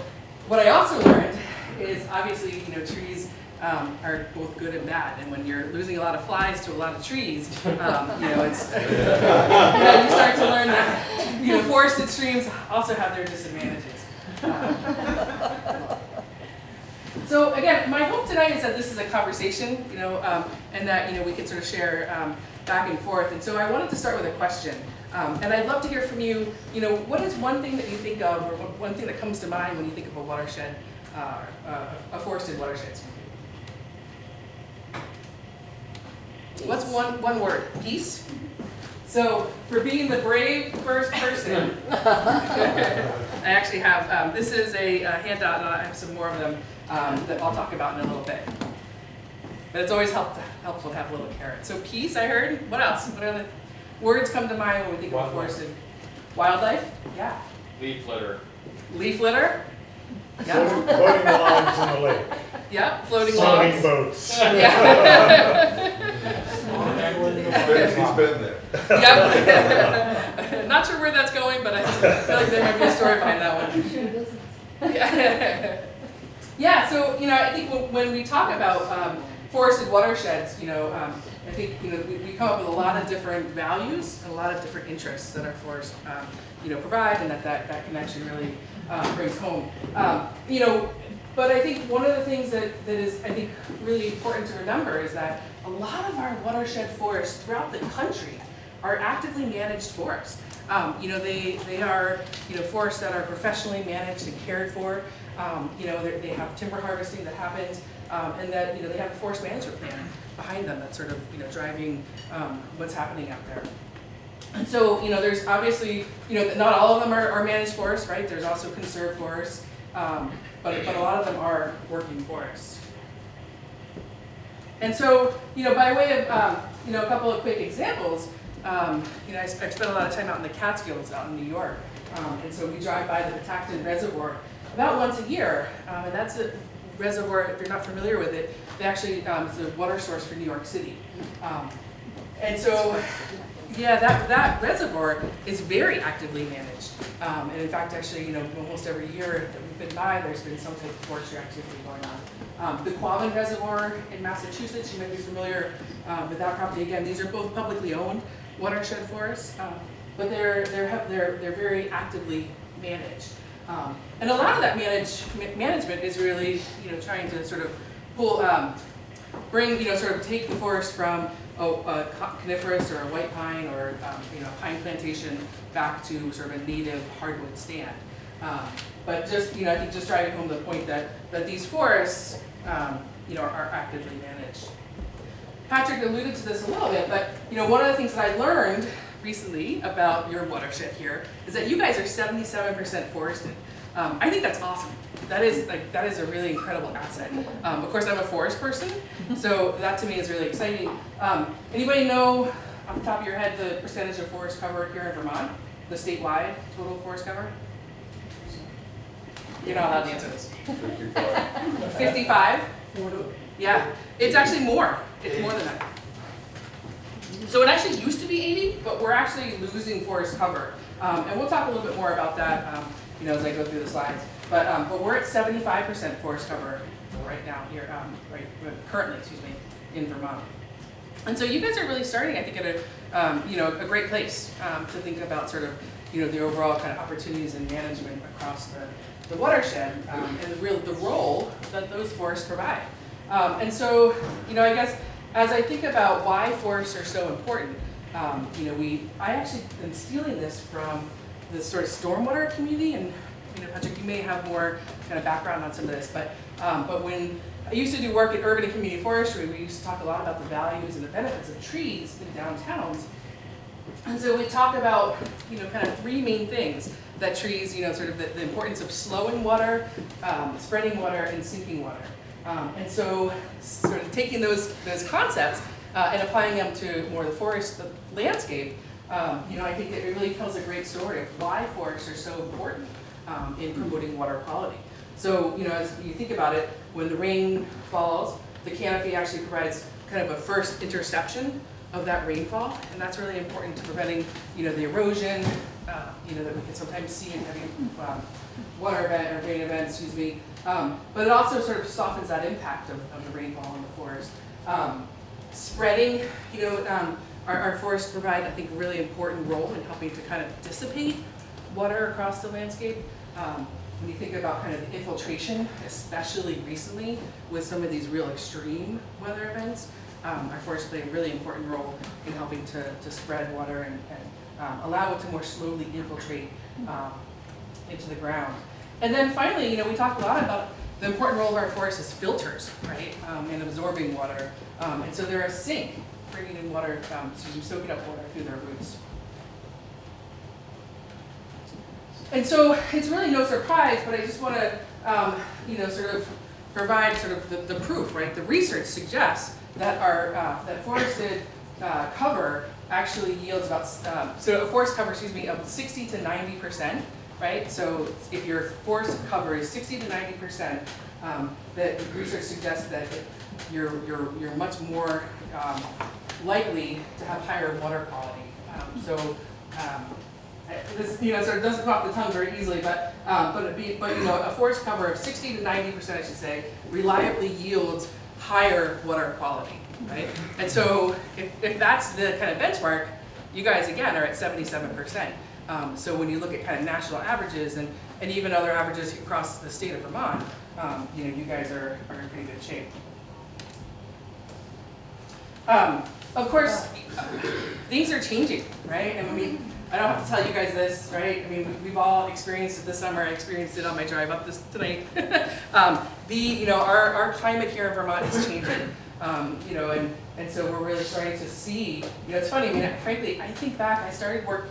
what I also learned is obviously, you know, trees are both good and bad. And when you're losing a lot of flies to a lot of trees, you know, it's, you know, you start to learn that, you know, forested streams also have their disadvantages. So again, my hope tonight is that this is a conversation, you know, and that, you know, we can sort of share back and forth. And so I wanted to start with a question. And I'd love to hear from you, you know, what is one thing that you think of, or one thing that comes to mind when you think of a watershed, a forested watershed? What's one word? Peace? So, for being the brave first person, I actually have, this is a handout, and I have some more of them that I'll talk about in a little bit. But it's always helpful to have a little carrot. So peace, I heard. What else? What other words come to mind when we think of forested? Wildlife? Yeah. Leaf litter. Leaf litter? Yeah. Floating logs in the lake. Yeah, floating Floating logs. boats. Yeah. He's been there. Yep. Not sure where that's going, but I feel like there might be a story behind that one. Yeah. Yeah, so, you know, I think when we talk about forested watersheds, you know, I think, you know, we come up with a lot of different values and a lot of different interests that our forests, you know, provide, and that connection really brings home. You know, but I think one of the things that is, I think, really important to remember is that a lot of our watershed forests throughout the country are actively managed forests. You know, they are, you know, forests that are professionally managed and cared for. You know, they have timber harvesting that happens, and that, you know, they have a forest management plan behind them that's sort of, you know, driving what's happening out there. And so, you know, there's obviously, you know, not all of them are managed forests, right? There's also conserved forests, but a lot of them are working forests. And so, you know, by way of, you know, a couple of quick examples, you know, I've spent a lot of time out in the Catskills out in New York. And so we drive by the Patacton Reservoir about once a year, and that's a reservoir, if you're not familiar with it, they actually, it's a water source for New York City. And so, yeah, that reservoir is very actively managed. And in fact, actually, you know, almost every year that we've been by, there's been some type of forestry activity going on. The Quabbin Reservoir in Massachusetts, you might be familiar with that property. Again, these are both publicly owned watershed forests, but they're very actively managed. And a lot of that management is really, you know, trying to sort of pull, bring, you know, sort of take the forest from a coniferous or a white pine or, you know, pine plantation back to sort of a native hardwood stand. But just, you know, I think just driving home the point that these forests, you know, are actively managed. Patrick alluded to this a little bit, but, you know, one of the things that I learned recently about your watershed here is that you guys are 77% forested. I think that's awesome. That is a really incredible asset. Of course, I'm a forest person, so that to me is really exciting. Anybody know off the top of your head the percentage of forest cover here in Vermont? The statewide total forest cover? You're not allowed to answer this. 55? Yeah, it's actually more. It's more than that. So it actually used to be 80, but we're actually losing forest cover. And we'll talk a little bit more about that, you know, as I go through the slides. But we're at 75% forest cover right now here, currently, in Vermont. And so you guys are really starting, I think, at a, you know, a great place to think about sort of, you know, the overall kind of opportunities and management across the watershed and the role that those forests provide. And so, you know, I guess as I think about why forests are so important, you know, I actually am stealing this from the sort of stormwater community, and, you know, Patrick, you may have more kind of background on some of this, but when I used to do work in urban and community forestry. We used to talk a lot about the values and the benefits of trees in downtowns. And so we talk about, kind of three main things that trees, sort of the importance of slowing water, spreading water, and sinking water. And so sort of taking those concepts and applying them to more the forest, the landscape, I think it really tells a great story of why forests are so important in promoting water quality. So, as you think about it, when the rain falls, the canopy actually provides kind of a first interception of that rainfall, and that's really important to preventing, the erosion, that we can sometimes see in heavy water event or rain events, but it also sort of softens that impact of the rainfall in the forest. Spreading, our forests provide, I think, a really important role in helping to kind of dissipate water across the landscape. When you think about kind of the infiltration, especially recently with some of these real extreme weather events, our forests play a really important role in helping to spread water and allow it to more slowly infiltrate into the ground. And then finally, we talk a lot about the important role of our forests as filters, right, in absorbing water. And so they're a sink, bringing in water, soaking up water through their roots. And so it's really no surprise, but I just want to, sort of provide sort of the proof, right? The research suggests that that forested cover actually yields about, so a forest cover, of 60 to 90%, right? So if your forest cover is 60 to 90%, the research suggests that you're much more likely to have higher water quality. This sort of doesn't come off the tongue very easily, but a forest cover of 60 to 90%, I should say, reliably yields higher water quality, right? And so if that's the kind of benchmark, you guys again are at 77%. So when you look at kind of national averages and even other averages across the state of Vermont, you guys are in pretty good shape. Of course, things are changing, right? I mean, I don't have to tell you guys this, right? I mean, we've all experienced it this summer. I experienced it on my drive up tonight. Our climate here in Vermont is changing, and so we're really starting to see. It's funny. I mean, frankly, I think back. I started work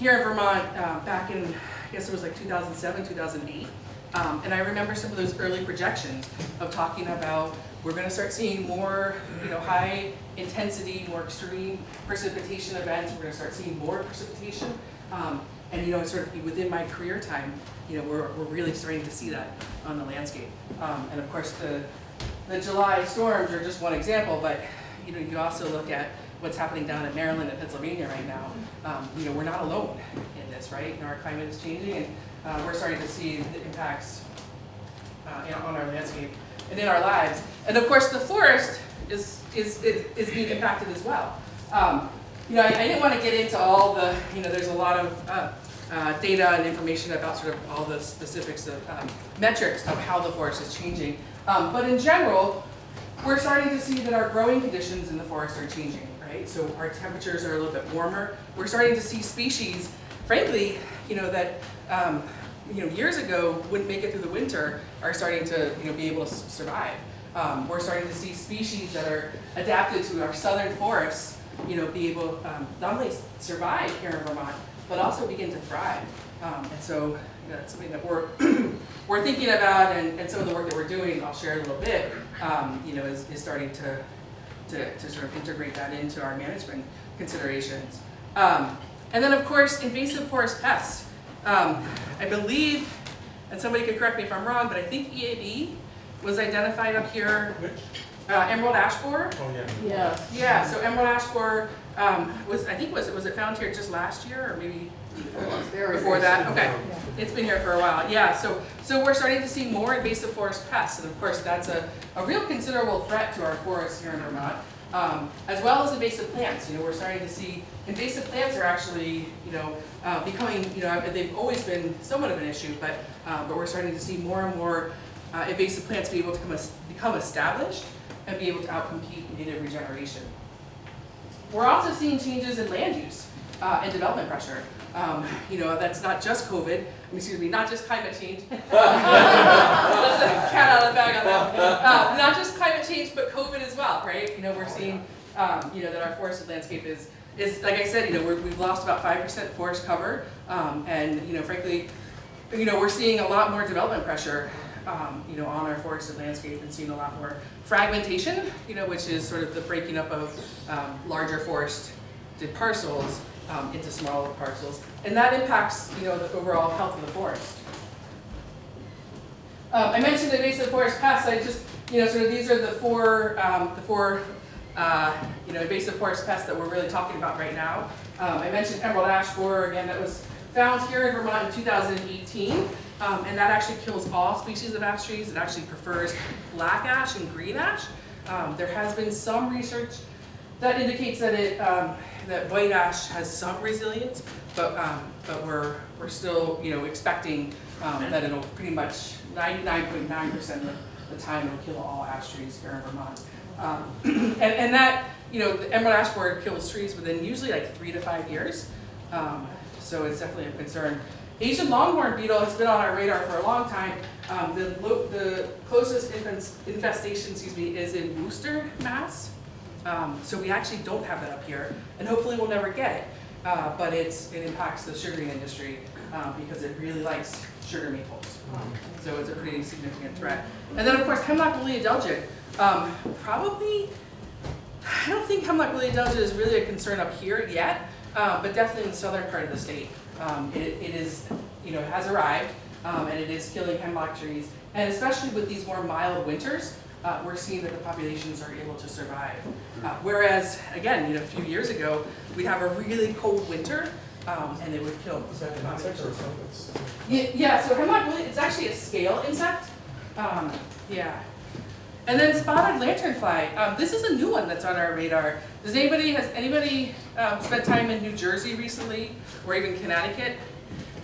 here in Vermont back in, I guess it was like 2007, 2008, and I remember some of those early projections of talking about we're going to start seeing more, high intensity, more extreme precipitation events. We're going to start seeing more precipitation, and sort of within my career time, we're really starting to see that on the landscape. And of course, the July storms are just one example, but you also look at what's happening down in Maryland and Pennsylvania right now. We're not alone in this, right? Our climate is changing, and we're starting to see the impacts on our landscape and in our lives. And of course, the forest is being impacted as well. I didn't want to get into all the, there's a lot of data and information about sort of all the specifics of metrics of how the forest is changing. But in general, we're starting to see that our growing conditions in the forest are changing, right? So our temperatures are a little bit warmer. We're starting to see species, frankly, that years ago wouldn't make it through the winter are starting to be able to survive. We're starting to see species that are adapted to our southern forests, be able not only survive here in Vermont, but also begin to thrive. And so that's something that we're thinking about, and some of the work that we're doing, I'll share a little bit, is starting to sort of integrate that into our management considerations. And then of course, invasive forest pests. I believe, and somebody could correct me if I'm wrong, but I think EAB was identified up here. Which? Emerald ash borer. Oh, yeah. Yeah. Yeah, so emerald ash borer was it found here just last year or maybe before that? Okay, it's been here for a while. Yeah, so we're starting to see more invasive forest pests, and of course that's a real considerable threat to our forests here in Vermont, as well as invasive plants. We're starting to see invasive plants are actually becoming they've always been somewhat of an issue, but we're starting to see more and more invasive plants be able to become established and be able to outcompete native regeneration. We're also seeing changes in land use. and development pressure. You know, that's not just COVID, excuse me, not just climate change. Let the cat out of the bag on that. Not just climate change, but COVID as well, right? You know, we're seeing, you know, that our forested landscape is like I said, you know, we've lost about 5% forest cover, and, you know, frankly, you know, we're seeing a lot more development pressure, you know, on our forested landscape, and seeing a lot more fragmentation, you know, which is sort of the breaking up of larger forested parcels into smaller parcels, and that impacts, you know, the overall health of the forest. I mentioned invasive forest pests. I just, you know, sort of these are the four you know, invasive forest pests that we're really talking about right now. I mentioned emerald ash borer, again, that was found here in Vermont in 2018, and that actually kills all species of ash trees. It actually prefers black ash and green ash. There has been some research that indicates that that white ash has some resilience, but we're still, you know, expecting that it'll pretty much 99.9% of the time it'll kill all ash trees here in Vermont. And that, you know, the emerald ash borer kills trees within usually like 3 to 5 years. So it's definitely a concern. Asian longhorn beetle has been on our radar for a long time. The closest infestation, excuse me, is in Worcester, Mass. So we actually don't have that up here, and hopefully we'll never get it. But it impacts the sugaring industry because it really likes sugar maples. So it's a pretty significant threat. And then of course hemlock woolly adelgid. Probably, I don't think hemlock woolly adelgid is really a concern up here yet, but definitely in the southern part of the state. It is, you know, it has arrived, and it is killing hemlock trees. And especially with these more mild winters, we're seeing that the populations are able to survive. Whereas, again, you know, a few years ago, we'd have a really cold winter, and it would kill. Yeah, so hemlock woolly, it's actually a scale insect. Yeah. And then spotted lanternfly. This is a new one that's on our radar. Has anybody spent time in New Jersey recently, or even Connecticut?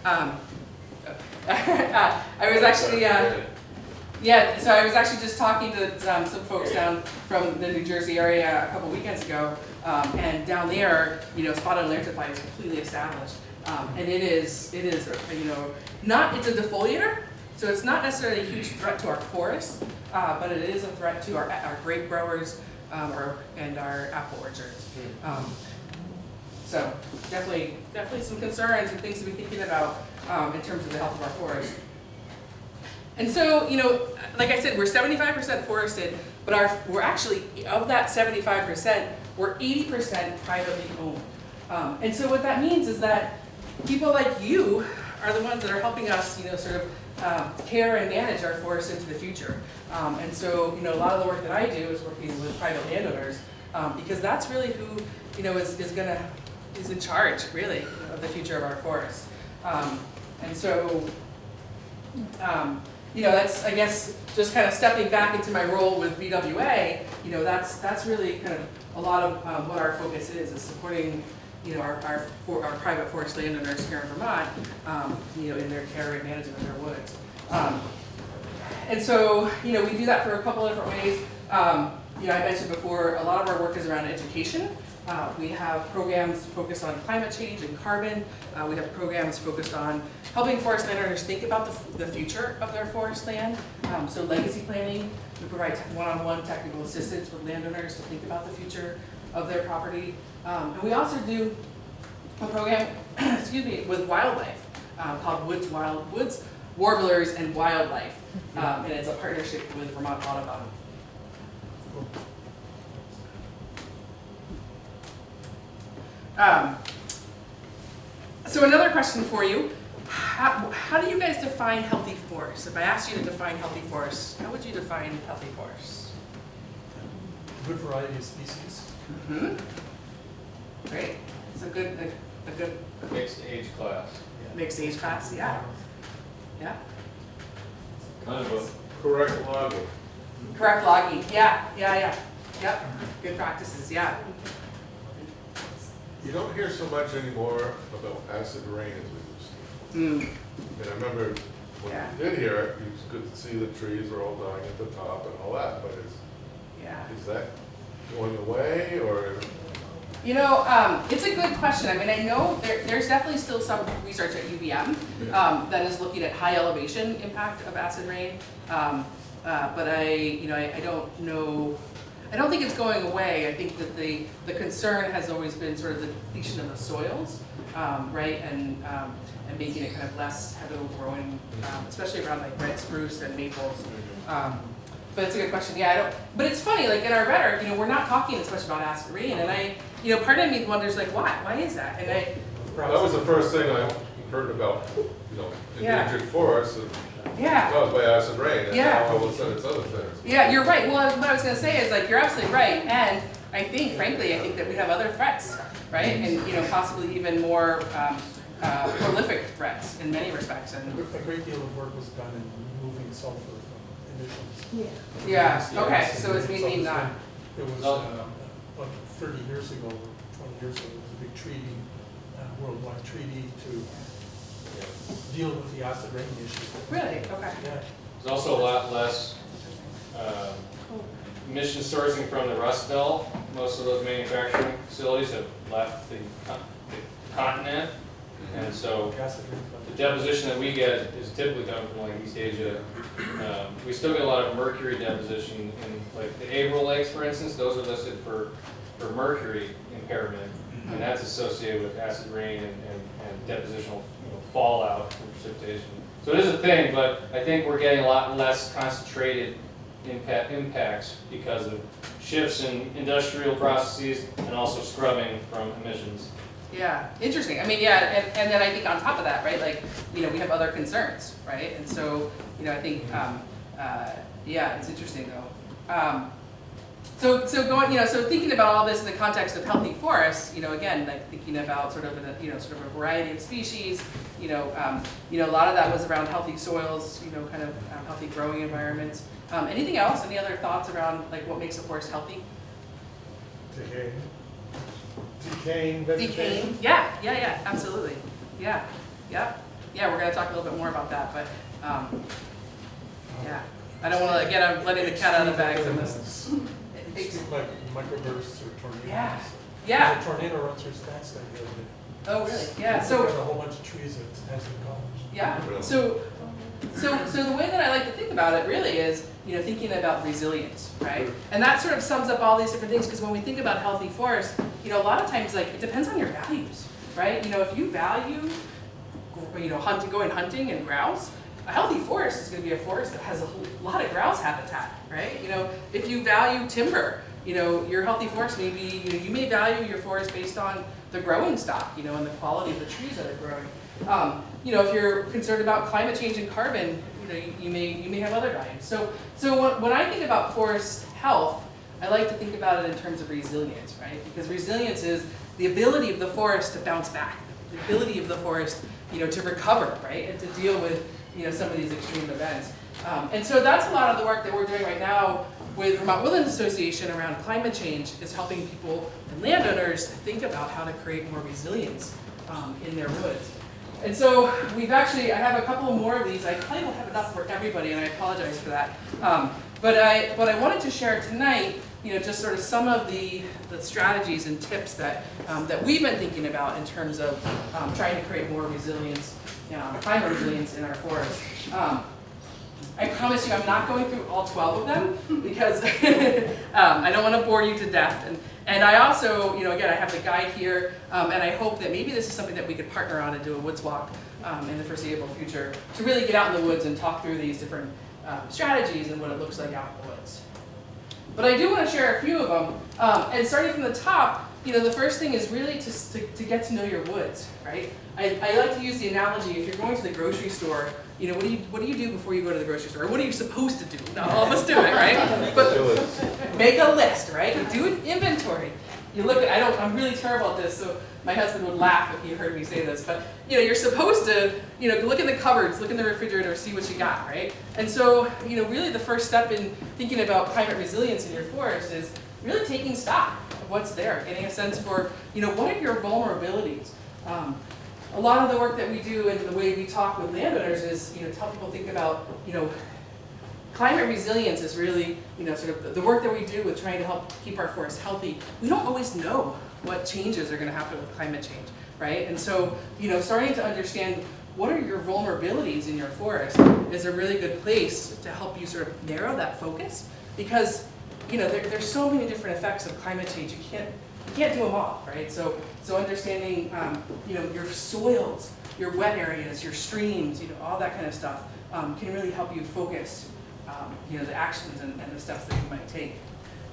I was actually, yeah, so I was actually just talking to some folks down from the New Jersey area a couple weekends ago, and down there, you know, spotted lanternfly is completely established, and it is, you know, it's a defoliator, so it's not necessarily a huge threat to our forests, but it is a threat to our grape growers and our apple orchards. So definitely some concerns and things to be thinking about in terms of the health of our forest. And so, you know, like I said, we're 75% forested, but we're actually, of that 75%, we're 80% privately owned. And so what that means is that people like you are the ones that are helping us, you know, sort of care and manage our forests into the future. And so, you know, a lot of the work that I do is working with private landowners, because that's really who, you know, is in charge, really, of the future of our forests. And so, you know, that's, I guess, just kind of stepping back into my role with VWA, you know, that's really kind of a lot of what our focus is supporting, you know, our private forest landowners here in Vermont, you know, in their care and management of their woods. And so, you know, we do that for a couple of different ways. You know, I mentioned before, a lot of our work is around education. We have programs focused on climate change and carbon. We have programs focused on helping forest landowners think about the future of their forest land. So legacy planning, we provide one-on-one technical assistance with landowners to think about the future of their property. And we also do a program, excuse me, with wildlife called Woods, Warblers, and Wildlife. And it's a partnership with Vermont Audubon. So another question for you. How do you guys define healthy forests? If I asked you to define healthy forests, how would you define healthy forests? Good variety of species. Mm-hmm. Great. It's a good Mixed age class. mixed age class, yeah. Yeah. Kind of a Correct logging. Correct logging, yeah. Yep, good practices, yeah. You don't hear so much anymore about acid rain as we used to. And I remember when you did hear it, you could see the trees were all dying at the top and all that, but is that going away, or? You know, it's a good question. I mean, I know there's definitely still some research at UVM that is looking at high elevation impact of acid rain, but I don't know. I don't think it's going away. I think that the concern has always been sort of the depletion of the soils, right, and making it kind of less habitable growing, especially around like red spruce and maples. But it's a good question. Yeah, I don't. But it's funny, like in our rhetoric, we're not talking as much about acid rain, and part of me wonders like why? Why is that? And that was the first thing I heard about, endangered forests. Yeah. Caused by acid rain, and yeah. now all of a sudden it's other things. Yeah, you're right. Well, what I was going to say is like you're absolutely right, and I think, frankly, I think that we have other threats, right, and possibly even more prolific threats in many respects. And a great deal of work was done in removing sulfur from emissions. Yeah. Yeah. Okay. So it's mainly not. It was about 30 years ago, or 20 years ago, there was a big treaty, worldwide treaty to deal with the acid rain issue. Really? Okay. Yeah. There's also a lot less emission sourcing from the Rust Belt. Most of those manufacturing facilities have left the continent, and so the deposition that we get is typically coming from like East Asia. We still get a lot of mercury deposition in like the Averill Lakes, for instance. Those are listed for mercury impairment, and that's associated with acid rain and depositional fallout from precipitation. So it is a thing, but I think we're getting a lot less concentrated impacts because of shifts in industrial processes and also scrubbing from emissions. Yeah, interesting. I mean, yeah, and then I think on top of that, right, like, we have other concerns, right? And so, I think, yeah, it's interesting though. So thinking about all this in the context of healthy forests, again, like thinking about sort of sort of a variety of species, a lot of that was around healthy soils, kind of healthy growing environments. Anything else? Any other thoughts around like what makes a forest healthy? Decaying vegetation? Yeah, absolutely. Yeah, we're going to talk a little bit more about that, but yeah. I don't want to, again, I'm letting the cat out of the bag on this. It's like microbursts or tornadoes. Yeah. A tornado runs through Stansted the other day. Oh, really? Yeah. So a whole bunch of trees that has in college. Yeah. So the way that I like to think about it really is, thinking about resilience, right? And that sort of sums up all these different things, because when we think about healthy forests, a lot of times, like, it depends on your values, right? If you value, going hunting and grouse, a healthy forest is going to be a forest that has a lot of grouse habitat, right? If you value timber, your healthy forest may be, you may value your forest based on the growing stock, and the quality of the trees that are growing. If you're concerned about climate change and carbon, you may have other values. So when I think about forest health, I like to think about it in terms of resilience, right? Because resilience is the ability of the forest to bounce back, the ability of the forest, to recover, right, and to deal with some of these extreme events. And so that's a lot of the work that we're doing right now with Vermont Woodlands Association around climate change, is helping people and landowners think about how to create more resilience in their woods. And so I have a couple more of these. I probably don't have enough for everybody, and I apologize for that. But I wanted to share tonight, just sort of some of the strategies and tips that we've been thinking about in terms of trying to create more resilience, climate resilience in our forests. I promise you I'm not going through all 12 of them, because I don't want to bore you to death. And I also, again, I have the guide here, and I hope that maybe this is something that we could partner on and do a woods walk in the foreseeable future, to really get out in the woods and talk through these different strategies and what it looks like out in the woods. But I do want to share a few of them. And starting from the top, the first thing is really to get to know your woods, right? I like to use the analogy, if you're going to the grocery store, what do you do before you go to the grocery store? Or what are you supposed to do? Not all of us do it, right? But make a list, right? You do an inventory. You look at, I'm really terrible at this, so my husband would laugh if he heard me say this, but you're supposed to, look in the cupboards, look in the refrigerator, see what you got, right? And so, really the first step in thinking about climate resilience in your forest is really taking stock of what's there, getting a sense for, what are your vulnerabilities? A lot of the work that we do and the way we talk with landowners is, tell people think about, climate resilience is really, sort of the work that we do with trying to help keep our forests healthy. We don't always know what changes are going to happen with climate change, right? And so, starting to understand what are your vulnerabilities in your forest is a really good place to help you sort of narrow that focus, because there's so many different effects of climate change. You can't do them all, right? So understanding your soils, your wet areas, your streams, all that kind of stuff can really help you focus the actions and the steps that you might take.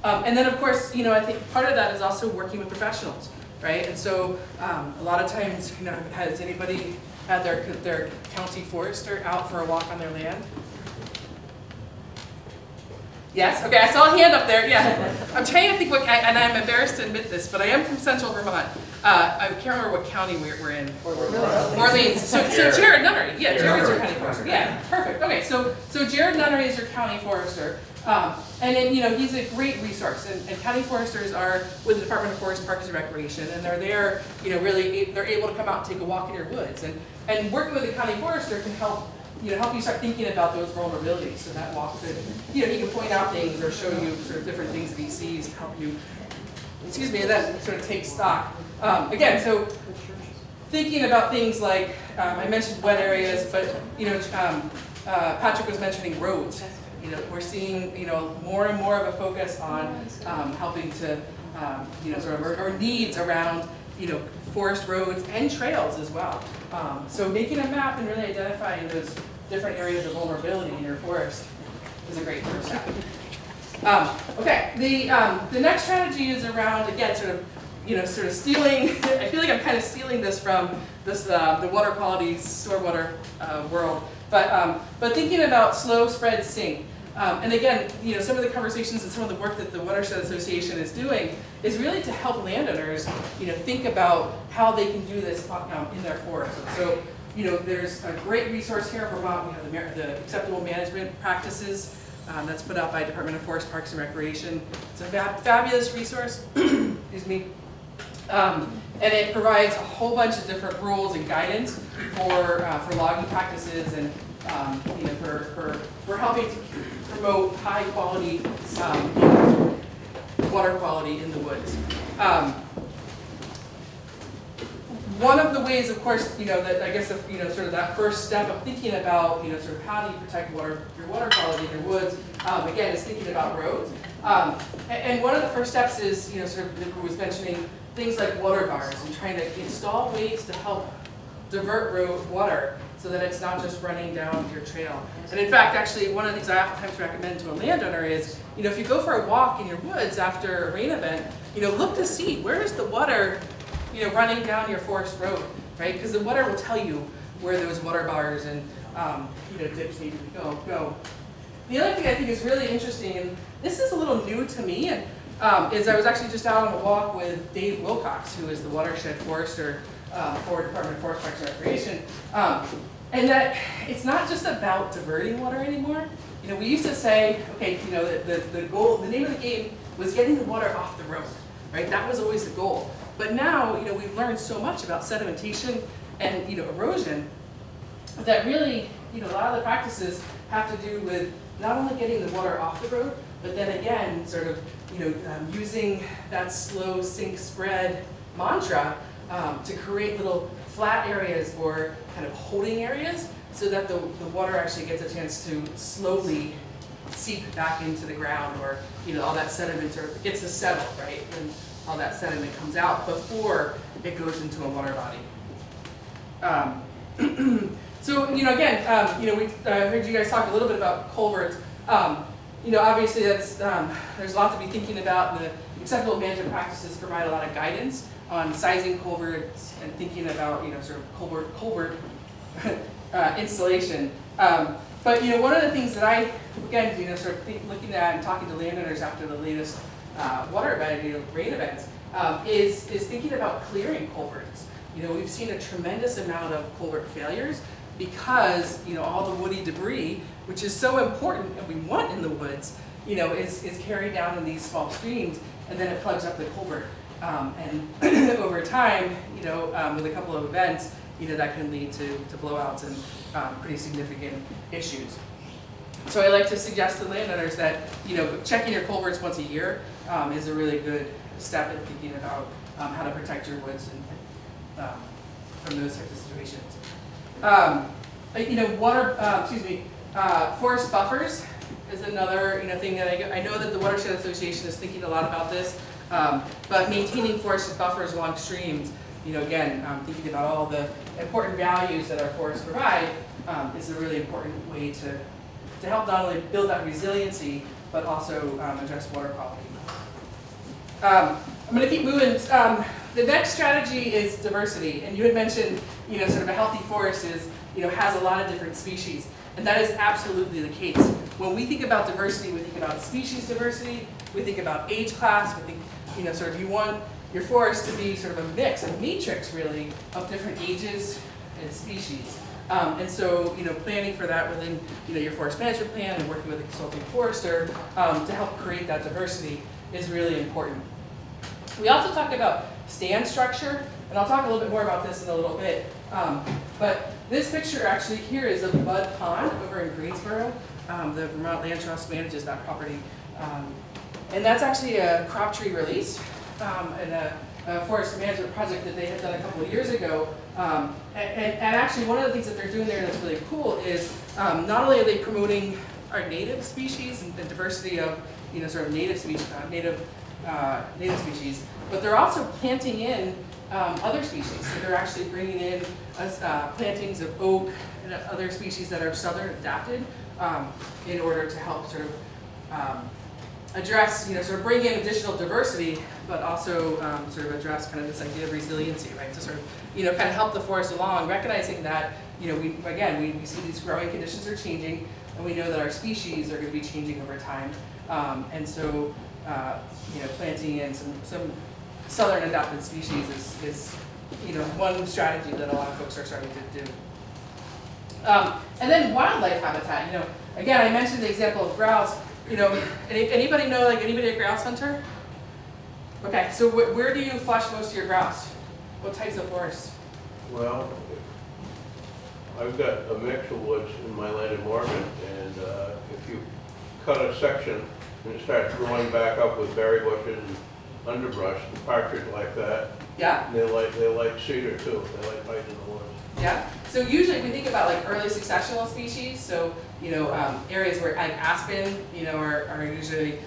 And then of course, I think part of that is also working with professionals, right? And so a lot of times, has anybody had their county forester out for a walk on their land? Yes, okay, I saw a hand up there, yeah. I'm trying to think and I'm embarrassed to admit this, but I am from central Vermont. I can't remember what county we're in. Orleans. So Jared Nunnery, yeah, Jared's your county forester. Yeah, perfect. Okay, so Jared Nunnery is your county forester. And then, he's a great resource. And county foresters are with the Department of Forest, Parks, and Recreation, and they're there, really, they're able to come out and take a walk in your woods. And working with a county forester can help you start thinking about those vulnerabilities. So that walk could, he can point out things or show you sort of different things that he sees to help you, and then sort of take stock. Again, so thinking about things like, I mentioned wet areas, but, Patrick was mentioning roads. We're seeing, more and more of a focus on helping to, sort of, or needs around, forest roads and trails as well. So making a map and really identifying those different areas of vulnerability in your forest is a great first step. Okay, the next strategy is around, again, sort of stealing, I feel like I'm kind of stealing this from this, the water quality, stormwater world, but thinking about slow spread sink. And again, some of the conversations and some of the work that the Watershed Association is doing is really to help landowners, think about how they can do this in their forest. So, there's a great resource here in Vermont. We have the Acceptable Management Practices that's put out by Department of Forest, Parks, and Recreation. It's a fabulous resource. Excuse me. And it provides a whole bunch of different rules and guidance for logging practices and for helping to promote high quality water quality in the woods. One of the ways, of course, that I guess, sort of that first step of thinking about, sort of how do you protect your water quality in your woods, again, is thinking about roads. And one of the first steps is, sort of, Nick was mentioning things like water bars and trying to install ways to help divert road water so that it's not just running down your trail. And in fact, actually, one of the things I oftentimes recommend to a landowner is, if you go for a walk in your woods after a rain event, look to see where is the water, running down your forest road, right? Because the water will tell you where those water bars and dips need to go. The other thing I think is really interesting, and this is a little new to me, and is I was actually just out on a walk with Dave Wilcox, who is the Watershed Forester for Department of Forest, Parks, and Recreation, and that it's not just about diverting water anymore. We used to say, okay, the goal, the name of the game was getting the water off the road, right? That was always the goal. But now, we've learned so much about sedimentation and, erosion that really, a lot of the practices have to do with not only getting the water off the road, but then again, sort of, using that slow sink spread mantra to create little flat areas or kind of holding areas so that the water actually gets a chance to slowly seep back into the ground, or, all that sediment sort of gets to settle, right? And all that sediment comes out before it goes into a water body. So, again, we heard you guys talk a little bit about culverts. Obviously that's, there's a lot to be thinking about. The acceptable management practices provide a lot of guidance on sizing culverts and thinking about, sort of culvert installation. But, one of the things that I, again, sort of looking at and talking to landowners after the latest water event, rain events, is thinking about clearing culverts. We've seen a tremendous amount of culvert failures because, all the woody debris, which is so important and we want in the woods, is carried down in these small streams, and then it plugs up the culvert. And over time, with a couple of events, that can lead to blowouts and pretty significant issues. So I like to suggest to landowners that, checking your culverts once a year is a really good step in thinking about how to protect your woods and, from those types of situations. Forest buffers is another thing that I know that the Watershed Association is thinking a lot about this, but maintaining forest buffers along streams, again, thinking about all the important values that our forests provide is a really important way to help not only build that resiliency, but also address water quality. I'm going to keep moving. The next strategy is diversity, and you had mentioned, sort of a healthy forest is, has a lot of different species, and that is absolutely the case. When we think about diversity, we think about species diversity, we think about age class, we think, sort of you want your forest to be sort of a mix, a matrix really, of different ages and species. And so, planning for that within, your forest management plan and working with a consulting forester to help create that diversity is really important. We also talk about stand structure, and I'll talk a little bit more about this in a little bit. But this picture actually here is of Bud Pond over in Greensboro. The Vermont Land Trust manages that property. And that's actually a crop tree release and a forest management project that they had done a couple of years ago. And actually one of the things that they're doing there that's really cool is not only are they promoting our native species and the diversity of sort of native species, native species, but they're also planting in other species. So they're actually bringing in plantings of oak and other species that are southern adapted in order to help sort of address, sort of bring in additional diversity, but also sort of address kind of this idea of resiliency, right? To sort of, kind of help the forest along, recognizing that, we see these growing conditions are changing, and we know that our species are going to be changing over time. And so, planting in some southern adapted species is one strategy that a lot of folks are starting to do. And then wildlife habitat. Again, I mentioned the example of grouse. Anybody know, anybody a grouse hunter? Okay, so where do you flush most of your grouse? What types of forests? Well, I've got a mix of woods in my land in Morgan, and if you cut a section and it starts growing back up with berry bushes and underbrush, the partridge like that. Yeah. And they like cedar too. They like hiding in the woods. Yeah. So usually we think about early successional species. So areas where aspen are usually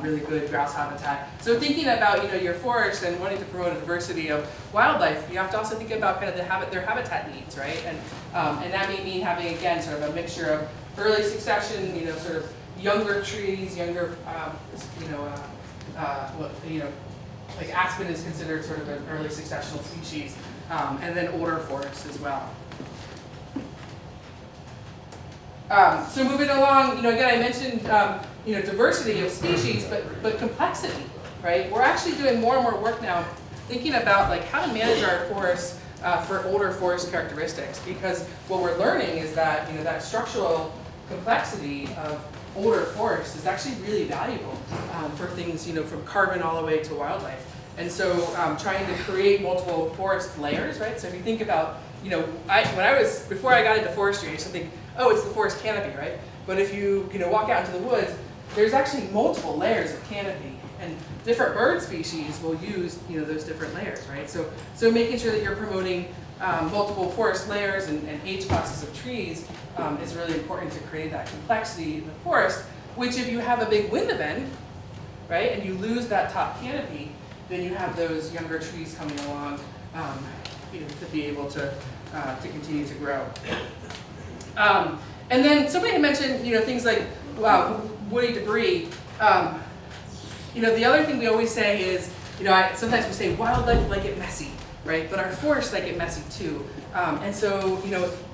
really good grouse habitat. So thinking about your forest and wanting to promote a diversity of wildlife, you have to also think about kind of their habitat needs, right? And that may mean having again sort of a mixture of early succession, sort of younger trees, younger like aspen is considered sort of an early successional species, and then older forests as well. So moving along, again I mentioned diversity of species, but complexity, right? We're actually doing more and more work now thinking about how to manage our forests for older forest characteristics, because what we're learning is that that structural complexity of older forests is actually really valuable for things from carbon all the way to wildlife. And so trying to create multiple forest layers, right? So if you think about, before I got into forestry, I used to think, oh, it's the forest canopy, right? But if you walk out into the woods, there's actually multiple layers of canopy, and different bird species will use those different layers, right? So making sure that you're promoting multiple forest layers and age classes of trees is really important to create that complexity in the forest, which if you have a big wind event, right, and you lose that top canopy, then you have those younger trees coming along to be able to continue to grow. And then somebody had mentioned things like woody debris. The other thing we always say is, sometimes we say wildlife like it messy, right? But our forests like it messy too. And so,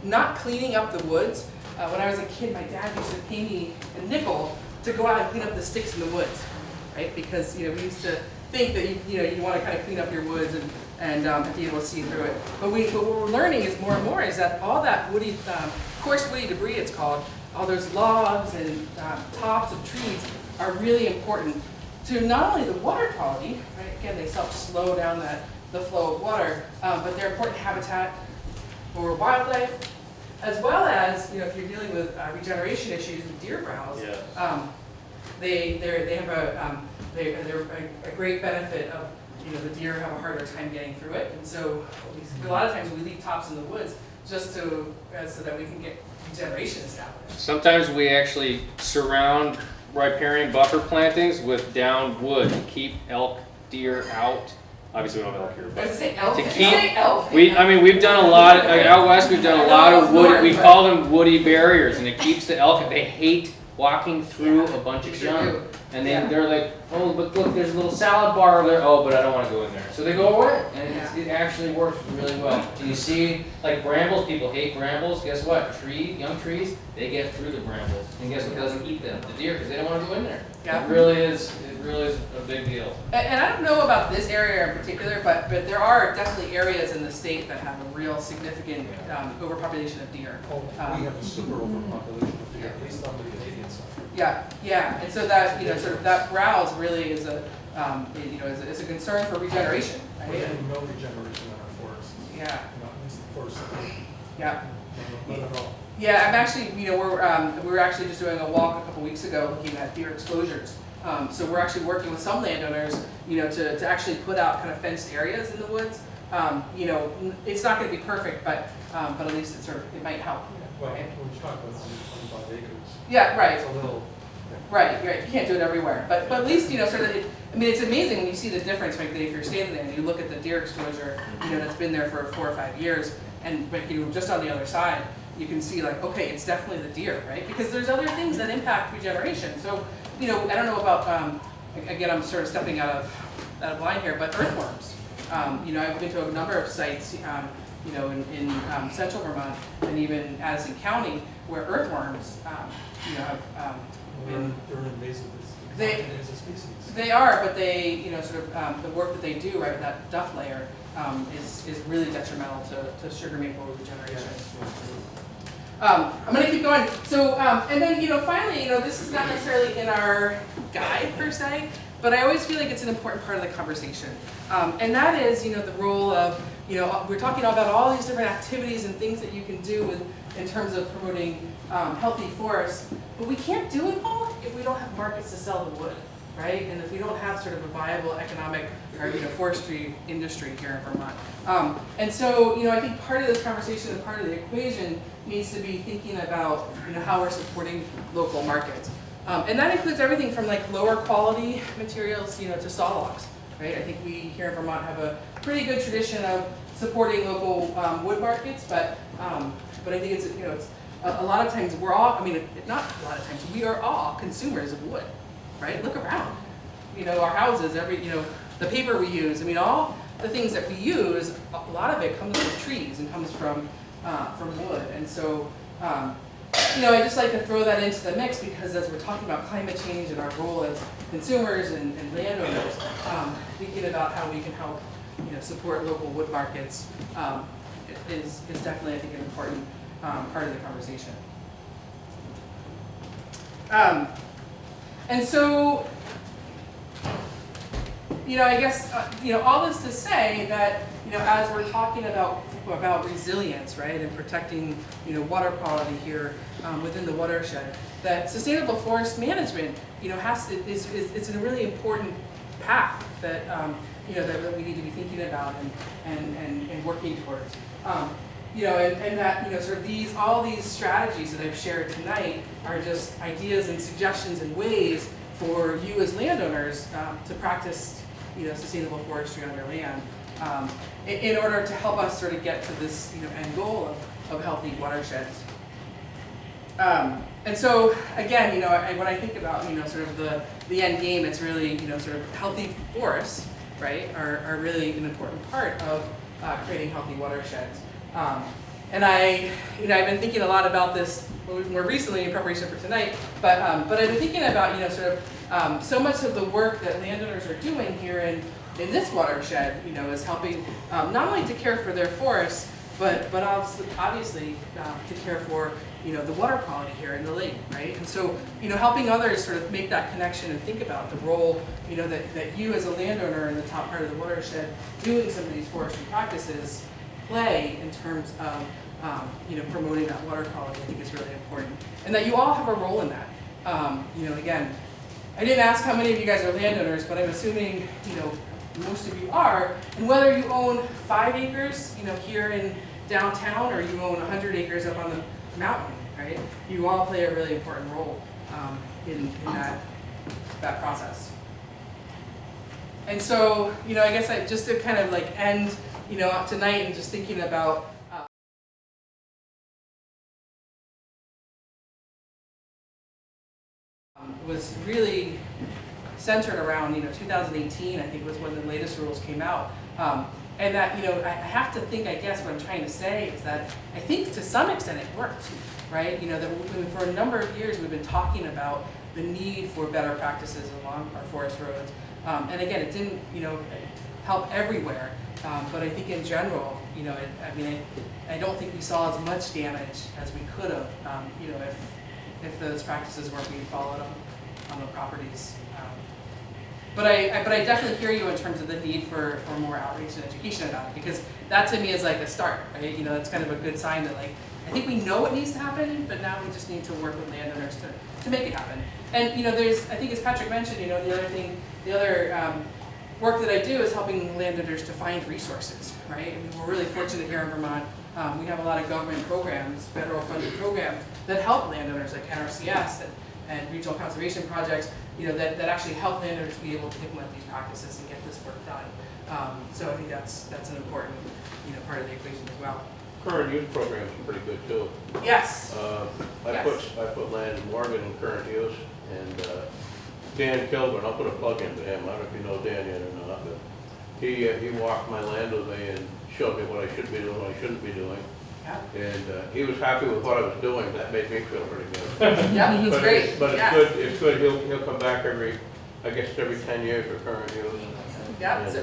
not cleaning up the woods. When I was a kid, my dad used to pay me a nickel to go out and clean up the sticks in the woods, right? Because we used to think that you want to kind of clean up your woods and be able to see through it. But what we're learning is more and more is that all that woody, coarse woody debris, it's called, all those logs and tops of trees are really important to not only the water quality, right? Again, they help slow down the flow of water, but they're important habitat for wildlife, as well as if you're dealing with regeneration issues with deer browse. Yes. They're a great benefit of the deer have a harder time getting through it. And so a lot of times we leave tops in the woods just so that we can get regeneration established. Sometimes we actually surround riparian buffer plantings with downed wood to keep elk, deer out. Obviously, we don't have elk here, Does but it say elk? to Did you say keep, elk? we've done a lot of, out west, we've done a lot of wood, we call them woody barriers, and it keeps the elk, they hate walking through a bunch of junk. And then they're like, oh, but look, there's a little salad bar over there. Oh, but I don't want to go in there. So they go away, and it actually works really well. Do you see, like brambles, people hate brambles. Guess what? Young trees, they get through the brambles. And guess what doesn't eat them? The deer, because they don't want to go in there. Yeah. It really is a big deal. And I don't know about this area in particular, but there are definitely areas in the state that have a real significant overpopulation of deer. We have a super overpopulation of deer, at least on the Canadian side. Yeah, and so that sort of that browse really is a is a concern for regeneration, right? We're getting no regeneration in our forests. Yeah. Not at least the forests. Yeah. Not at all. Yeah, I'm actually, we were actually just doing a walk a couple weeks ago looking at deer exposures. So we're actually working with some landowners, to actually put out kind of fenced areas in the woods. It's not going to be perfect, but at least it might help. Well, when you talk about 25 acres. Yeah, right. It's a little. Right. You can't do it everywhere, but at least it's amazing when you see the difference. Like if you're standing there and you look at the deer exposure, that's been there for 4 or 5 years, and just on the other side, you can see like, okay, it's definitely the deer, right? Because there's other things that impact regeneration. So, I don't know about. Again, I'm sort of stepping out of line here, but earthworms. I've been to a number of sites, in central Vermont and even Addison County, where earthworms, have been. They're invasive species. They are, but they, the work that they do, right, with that duff layer, is really detrimental to sugar maple regeneration. I'm going to keep going. So, and then, finally, this is not necessarily in our guide per se, but I always feel like it's an important part of the conversation. And that is, the role of, we're talking about all these different activities and things that you can do in terms of promoting healthy forests, but we can't do it all if we don't have markets to sell the wood, right? And if we don't have sort of a viable economic or forestry industry here in Vermont. And so, I think part of this conversation and part of the equation needs to be thinking about, how we're supporting local markets. And that includes everything from like lower quality materials, to saw logs, right? I think we here in Vermont have a pretty good tradition of supporting local wood markets, but I think it's, it's a lot of times we're all, not a lot of times, we are all consumers of wood, right? Look around, our houses, the paper we use, all the things that we use, a lot of it comes from trees and comes from wood. And so, I just like to throw that into the mix because as we're talking about climate change and our role as consumers and landowners, thinking about how we can help, support local wood markets is definitely, I think, an important part of the conversation. And so, I guess, all this to say that, as we're talking about resilience, right, and protecting, water quality here within the watershed, that sustainable forest management, it's a really important path that, that we need to be thinking about and working towards. And that, sort of all these strategies that I've shared tonight are just ideas and suggestions and ways for you as landowners to practice, sustainable forestry on your land in order to help us sort of get to this, end goal of healthy watersheds. And so, again, when I think about, sort of the end game, it's really, sort of healthy forests, right, are really an important part of creating healthy watersheds. And I've been thinking a lot about this more recently in preparation for tonight, but I've been thinking about, sort of so much of the work that landowners are doing here in this watershed, is helping not only to care for their forests, but obviously to care for, the water quality here in the lake, right? And so, helping others sort of make that connection and think about the role, that you as a landowner in the top part of the watershed doing some of these forestry practices play in terms of, promoting that water quality, I think is really important. And that you all have a role in that. Again, I didn't ask how many of you guys are landowners, but I'm assuming, most of you are, and whether you own 5 acres, here in downtown, or you own 100 acres up on the mountain, right? You all play a really important role in that process. And so, I guess just to kind of like end, up tonight and just thinking about was really centered around, 2018, I think was when the latest rules came out. And that, I have to think, I guess what I'm trying to say is that I think to some extent it worked, right? That for a number of years we've been talking about the need for better practices along our forest roads. And again, it didn't, help everywhere, but I think in general, I don't think we saw as much damage as we could have, if those practices weren't being followed on the properties. But I definitely hear you in terms of the need for more outreach and education about it, because that to me is like a start, right? That's kind of a good sign that like, I think we know what needs to happen, but now we just need to work with landowners to make it happen. And I think as Patrick mentioned, the other work that I do is helping landowners to find resources, right? We're really fortunate here in Vermont. We have a lot of government programs, federal funded programs that help landowners like NRCS and regional conservation projects, that actually help landowners be able to implement these practices and get this work done. So I think that's an important, part of the equation as well. Current use programs are pretty good too. Yes. I put land in Morgan in current use, and Dan Kilburn, I'll put a plug into him. I don't know if you know Dan yet or not, but he walked my land with me and showed me what I should be doing, what I shouldn't be doing. Yeah. And he was happy with what I was doing. That made me feel pretty good. Yeah, it's great. But yeah. it's good. He'll come back every 10 years for current use. Yeah. And,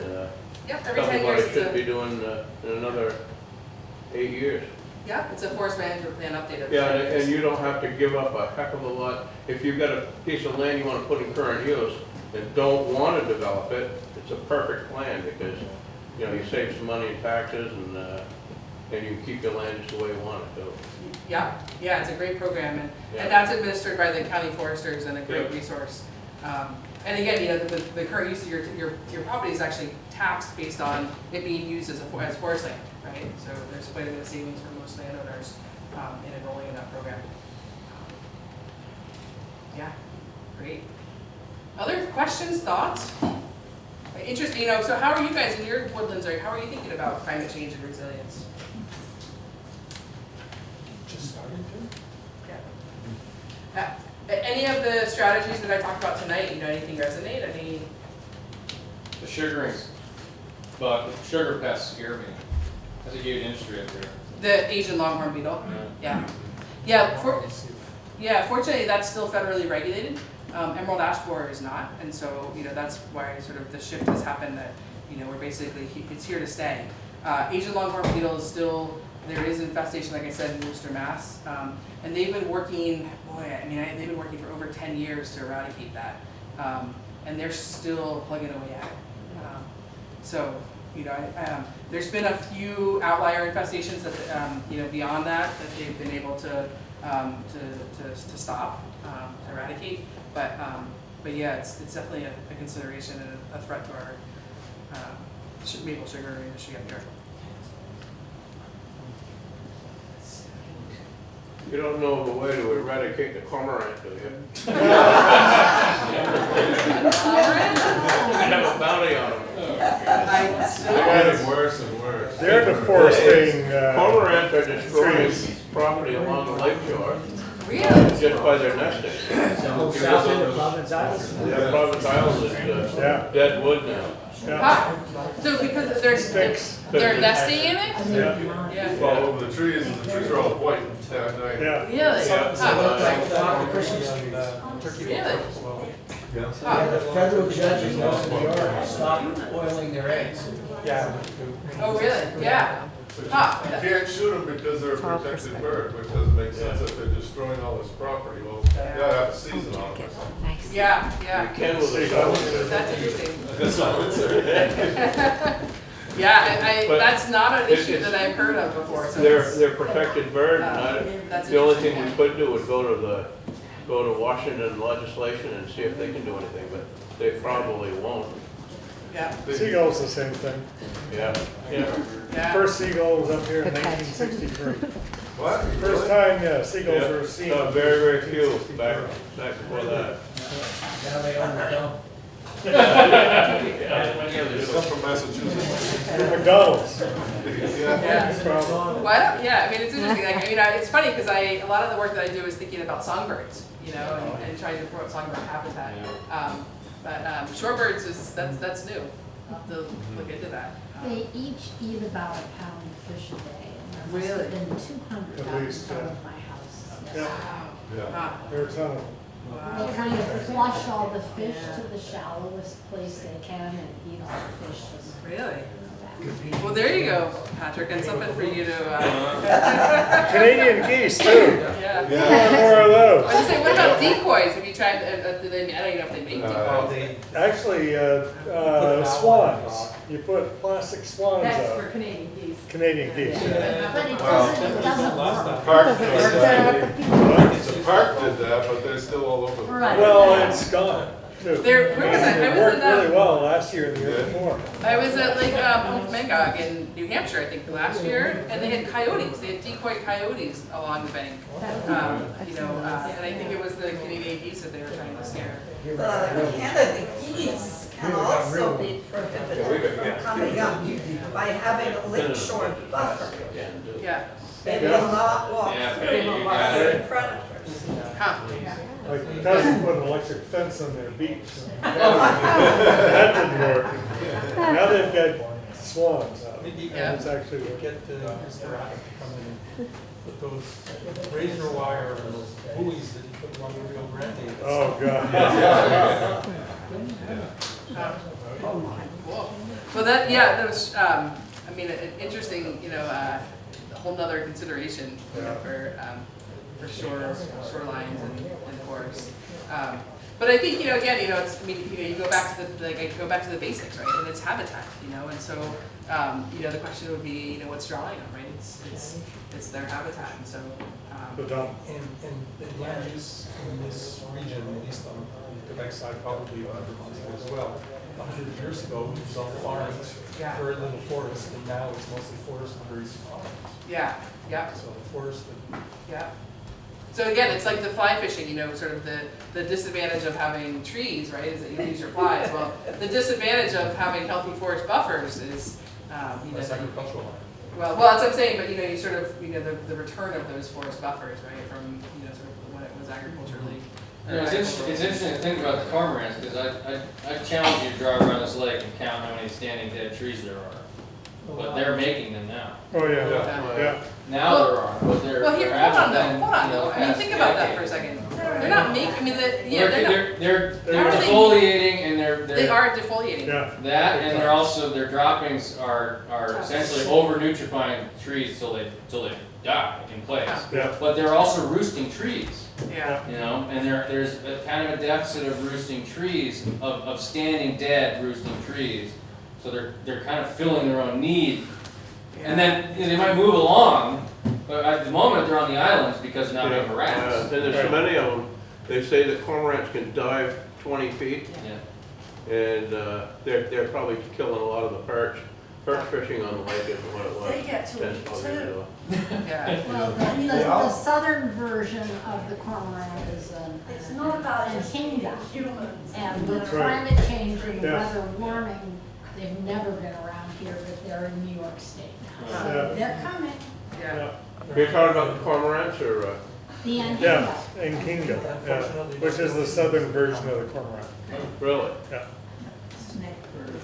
every tell me 10 what years. I should be doing in another 8 years. Yeah, it's a forest management plan update. Yeah, and you don't have to give up a heck of a lot. If you've got a piece of land you want to put in current use and don't want to develop it, it's a perfect plan because you save some money in taxes and you can keep your land just the way you want it to. Yeah, it's a great program, and that's administered by the county foresters and a great Yeah. resource. And again, the current use of your property is actually taxed based on it being used as forest land, right? So there's quite a bit of savings for most landowners in enrolling in that program. Yeah, great. Other questions, thoughts? Interesting. So how are you guys in your woodlands? How are you thinking about climate change and resilience? Just started to. Yeah. Any of the strategies that I talked about tonight, anything resonate? The sugaring, but sugar pests scare me. That's a huge industry up there. The Asian longhorn beetle. Yeah. Fortunately, that's still federally regulated. Emerald ash borer is not, and so that's why sort of the shift has happened. That we're basically it's here to stay. Asian longhorn beetle is still. There is infestation, like I said, in Worcester, Mass. And they've been working, they've been working for over 10 years to eradicate that. And they're still plugging away at it. There's been a few outlier infestations that, beyond that they've been able to stop, to eradicate. But yeah, it's definitely a consideration and a threat to our maple sugar industry up here. You don't know the way to eradicate the cormorant, do you? I have a bounty on them. They're getting worse and worse. They're deforesting. Cormorants are destroying property along the lake shore. Really? Just by their nesting. South end of Providence Island. Yeah, Providence Island is dead wood now. Ah, so because they're nesting in it? Yeah. Well, over the trees, and the trees are all white at night. Yeah. Really? Yeah. Huh. Turkey. Really? Yeah, the federal judge in New York stopped boiling their eggs. Yeah. Oh, really? Yeah. But you can't shoot them because they're a protected bird, which doesn't make sense if they're destroying all this property. Well, you gotta have a season on them or something. Yeah, You yeah. can with a shovel. That's interesting. That's all it's Yeah, But that's not an issue it's- that I've heard of before. So They're protected bird. that's The only thing we interesting. could do would go to Washington legislation and see if they can do anything, but they probably won't. Yeah. Seagull's the same thing. Yeah. Yeah. Yeah. First seagull was up here in 1963. What? First time, yeah, seagulls were seen. Very, very few back before that. Now they overcome. They come from Massachusetts. McDonald's. Yeah. Well, yeah, I mean, it's interesting. Like, I mean, it's funny because a lot of the work that I do is thinking about songbirds, you know, and trying to promote songbird habitat. But shorebirds that's new. I'll have to look into that. They each eat about a pound of fish a day. And there Really? must have been 200 At out in least, front yeah. of my house. Yeah, Huh. there are a ton of them. Wow. They kind of flush all the fish to the shallowest place they can and eat all the fish. Really? Well, there you go, Patrick, and something for you to. Canadian geese too. Yeah. More of those. I was gonna say, what about decoys? Have you tried? Do they? I don't even know if they make decoys. Actually, swans. You put plastic swans That's up. for Canadian geese. Canadian geese. Yeah. But it doesn't work. Park did the park did that, but they're still all over. Right. Well, it's gone. Too. Where was I? I It was worked in really well last year and the year before. I was at Memphremagog in New Hampshire, I think, last year, and they had coyotes. They had decoy coyotes along the bank. And I think it was the Canadian geese that they were trying to scare. Canada geese can also be prohibited from coming up by having a lakeshore buffer. Yeah. They will not walk through the larger predators. Huh. My cousin put an electric fence on their beach. That didn't work. Now they've got swans out. Maybe you Yeah. can It's actually get Mr. Rabbit to come in and put those razor wire or those buoys that you put along the Rio Grande. Oh, God. Cool. Well, that was, I mean, an interesting, a whole nother consideration for shorelines and forests. But I think, again, it's, I mean, you go back to the basics, right? And it's habitat, and so, the question would be, what's drawing them, right? It's their habitat, and so. The dump. And land use in this region, at least on the Quebec side, probably as well. 100 years ago, it was all farms, very little forest, and now it's mostly forest and very few farms. Yeah. So the forest. Yeah. So again, it's like the fly fishing, sort of the disadvantage of having trees, right, is that you lose your flies. Well, the disadvantage of having healthy forest buffers is, That's agricultural land. Well, that's what I'm saying, but you sort of, the return of those forest buffers, right, from, sort of when it was agriculturally. It's interesting to think about the cormorants, because I challenge you to drive around this lake and count how many standing dead trees there are. But they're making them now. Oh, yeah. Now there are, but they're Well, here, there hold on haven't been, though. I mean, think about that for a second. They're not making. I mean, They're How are they- defoliating and they are defoliating. Yeah. that, and they're also, their droppings are essentially over nutrifying trees till they die in place. Yeah. But they're also roosting trees. Yeah. And there's a kind of a deficit of roosting trees, of standing dead roosting trees. So they're kind of filling their own need. And then they might move along, but at the moment they're on the islands because they're not being harassed. And there's so many of them, they say that cormorants can dive 20 feet. Yeah. And they're probably killing a lot of the perch. Perch fishing on the lake isn't what it was. They get to 10, eat 12 years too. ago. Yeah. Well, the southern version of the cormorant is It's not about just Anhinga. humans. And with That's right. climate change and Yes. weather warming, they've never been around here, but they're in New York State now. Yeah. So they're coming. Yeah. You're talking about the cormorants or? The Anhinga. Yeah, in Kingdom, yeah, which is the southern version of the cormorant. Really? Yeah. Snake bird.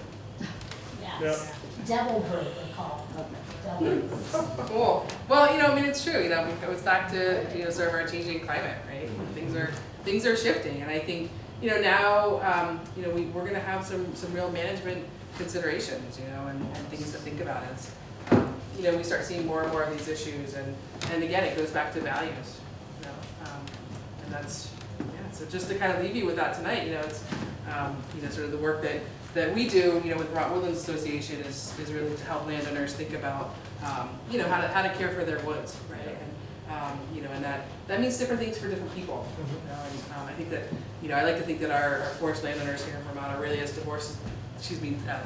Yes. Devil bird, they call them. Devil. Cool. Well, I mean, it's true. It goes back to sort of our changing climate, right? Things are shifting, and I think now we're going to have some real management considerations, and things to think about as we start seeing more and more of these issues, and again, it goes back to values, and that's So just to kind of leave you with that tonight, it's sort of the work that we do, with Vermont Woodlands Association is really to help landowners think about, how to care for their woods, right? And that means different things for different people. And I think that, I like to think that our forest landowners here in Vermont are really as diverse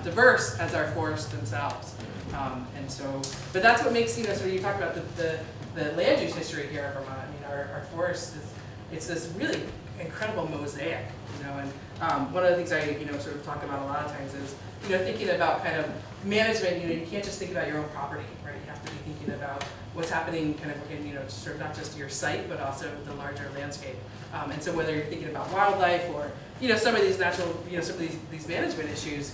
diverse as our forests themselves. And so, but that's what makes, so you talk about the land use history here in Vermont. I mean, our forest it's this really incredible mosaic, and one of the things I, sort of talk about a lot of times is, thinking about kind of management. You can't just think about your own property, right? You have to be thinking about what's happening kind of in, sort of not just your site, but also the larger landscape. And so whether you're thinking about wildlife or, some of these natural, some of these management issues,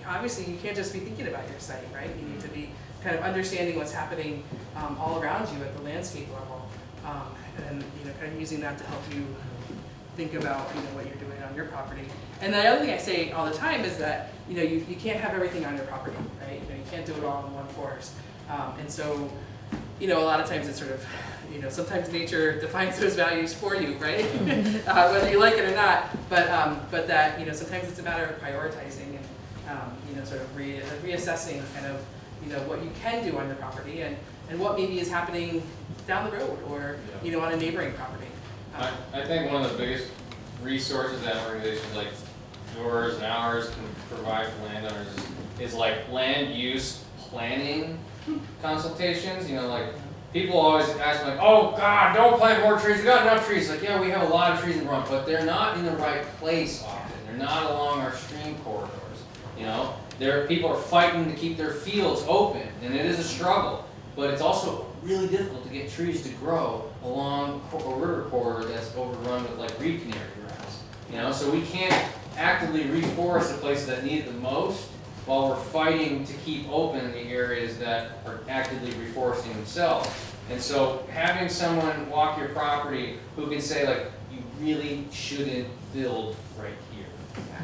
obviously you can't just be thinking about your site, right? You need to be kind of understanding what's happening all around you at the landscape level, and kind of using that to help you think about what you're doing on your property. And the other thing I say all the time is that you can't have everything on your property, right? You can't do it all in one forest. And so a lot of times it's sort of sometimes nature defines those values for you, right? Whether you like it or not. But that sometimes it's a matter of prioritizing and sort of reassessing kind of what you can do on your property and what maybe is happening down the road or on a neighboring property. I think one of the biggest resources that organizations like yours and ours can provide for landowners is like land use planning consultations. Like people always ask me, like, oh God, don't plant more trees. We got enough trees. Like, yeah, we have a lot of trees in Vermont, but they're not in the right place often. They're not along our stream corridors. People are fighting to keep their fields open, and it is a struggle. But it's also really difficult to get trees to grow along a river corridor that's overrun with like reed canary grass. So we can't actively reforest the places that need it the most while we're fighting to keep open the areas that are actively reforesting themselves. And so having someone walk your property who can say, like, you really shouldn't build right here.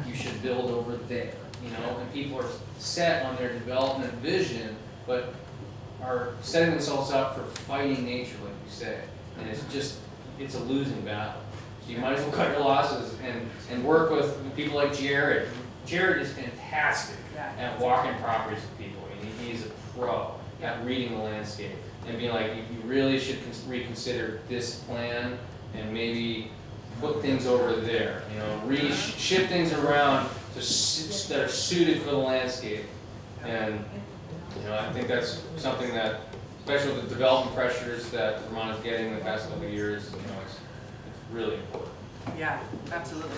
You should build over there. And people are set on their development vision, but are setting themselves up for fighting nature, like you say. And it's a losing battle. So you might as well cut your losses and work with people like Jared. Jared is fantastic at walking properties with people. I mean, he's a pro at reading the landscape and being like, you really should reconsider this plan and maybe put things over there. Shift things around that are suited for the landscape. And I think that's something that, especially with the development pressures that Vermont is getting in the past couple of years, it's really important. Yeah, absolutely.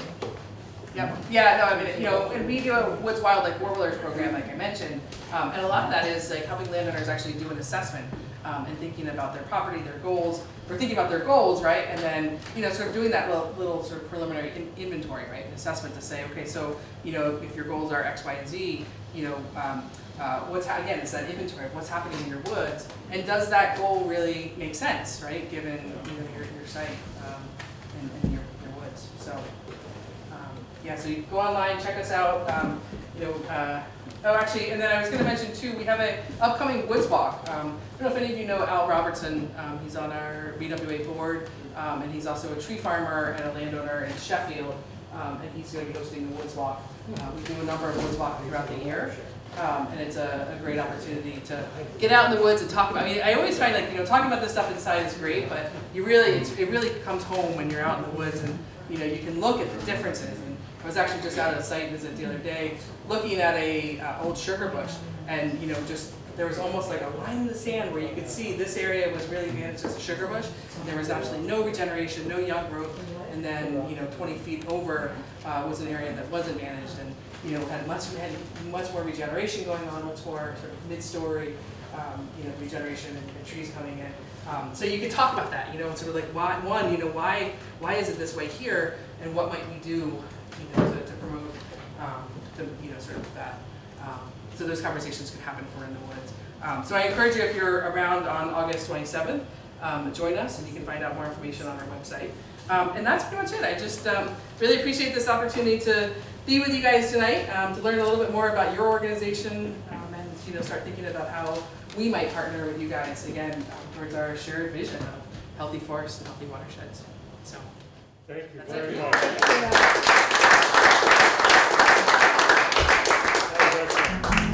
Yep. Yeah, no, I mean, and we do a Woods Wildlife Warblers program, like I mentioned, and a lot of that is like helping landowners actually do an assessment and thinking about their property, their goals, or thinking about their goals, right? And then, sort of doing that little sort of preliminary inventory, right? An assessment to say, okay, so, if your goals are X, Y, and Z, again, it's that inventory of what's happening in your woods, and does that goal really make sense, right? Given, your site and your woods. So. Yeah, so you go online, check us out. Actually, and then I was going to mention too, we have an upcoming woods walk. I don't know if any of you know Al Robertson. He's on our BWA board, and he's also a tree farmer and a landowner in Sheffield, and he's going to be hosting the woods walk. We do a number of woods walks throughout the year, and it's a great opportunity to get out in the woods and talk about. I mean, I always find like talking about this stuff inside is great, but it really comes home when you're out in the woods and you can look at the differences. And I was actually just out at a site visit the other day, looking at a old sugar bush, and there was almost like a line in the sand where you could see this area was really managed as a sugar bush, and there was absolutely no regeneration, no young growth, and then 20 feet over was an area that wasn't managed, and had much more regeneration going on, much more sort of mid-story regeneration and trees coming in. So you could talk about that, sort of like why is it this way here, and what might we do to promote, sort of that. So those conversations can happen if we're in the woods. So I encourage you, if you're around on August 27th, join us, and you can find out more information on our website. And that's pretty much it. I just really appreciate this opportunity to be with you guys tonight, to learn a little bit more about your organization, and start thinking about how we might partner with you guys, again, towards our shared vision of healthy forests and healthy watersheds. So. Thank you That's very it. much. That was excellent.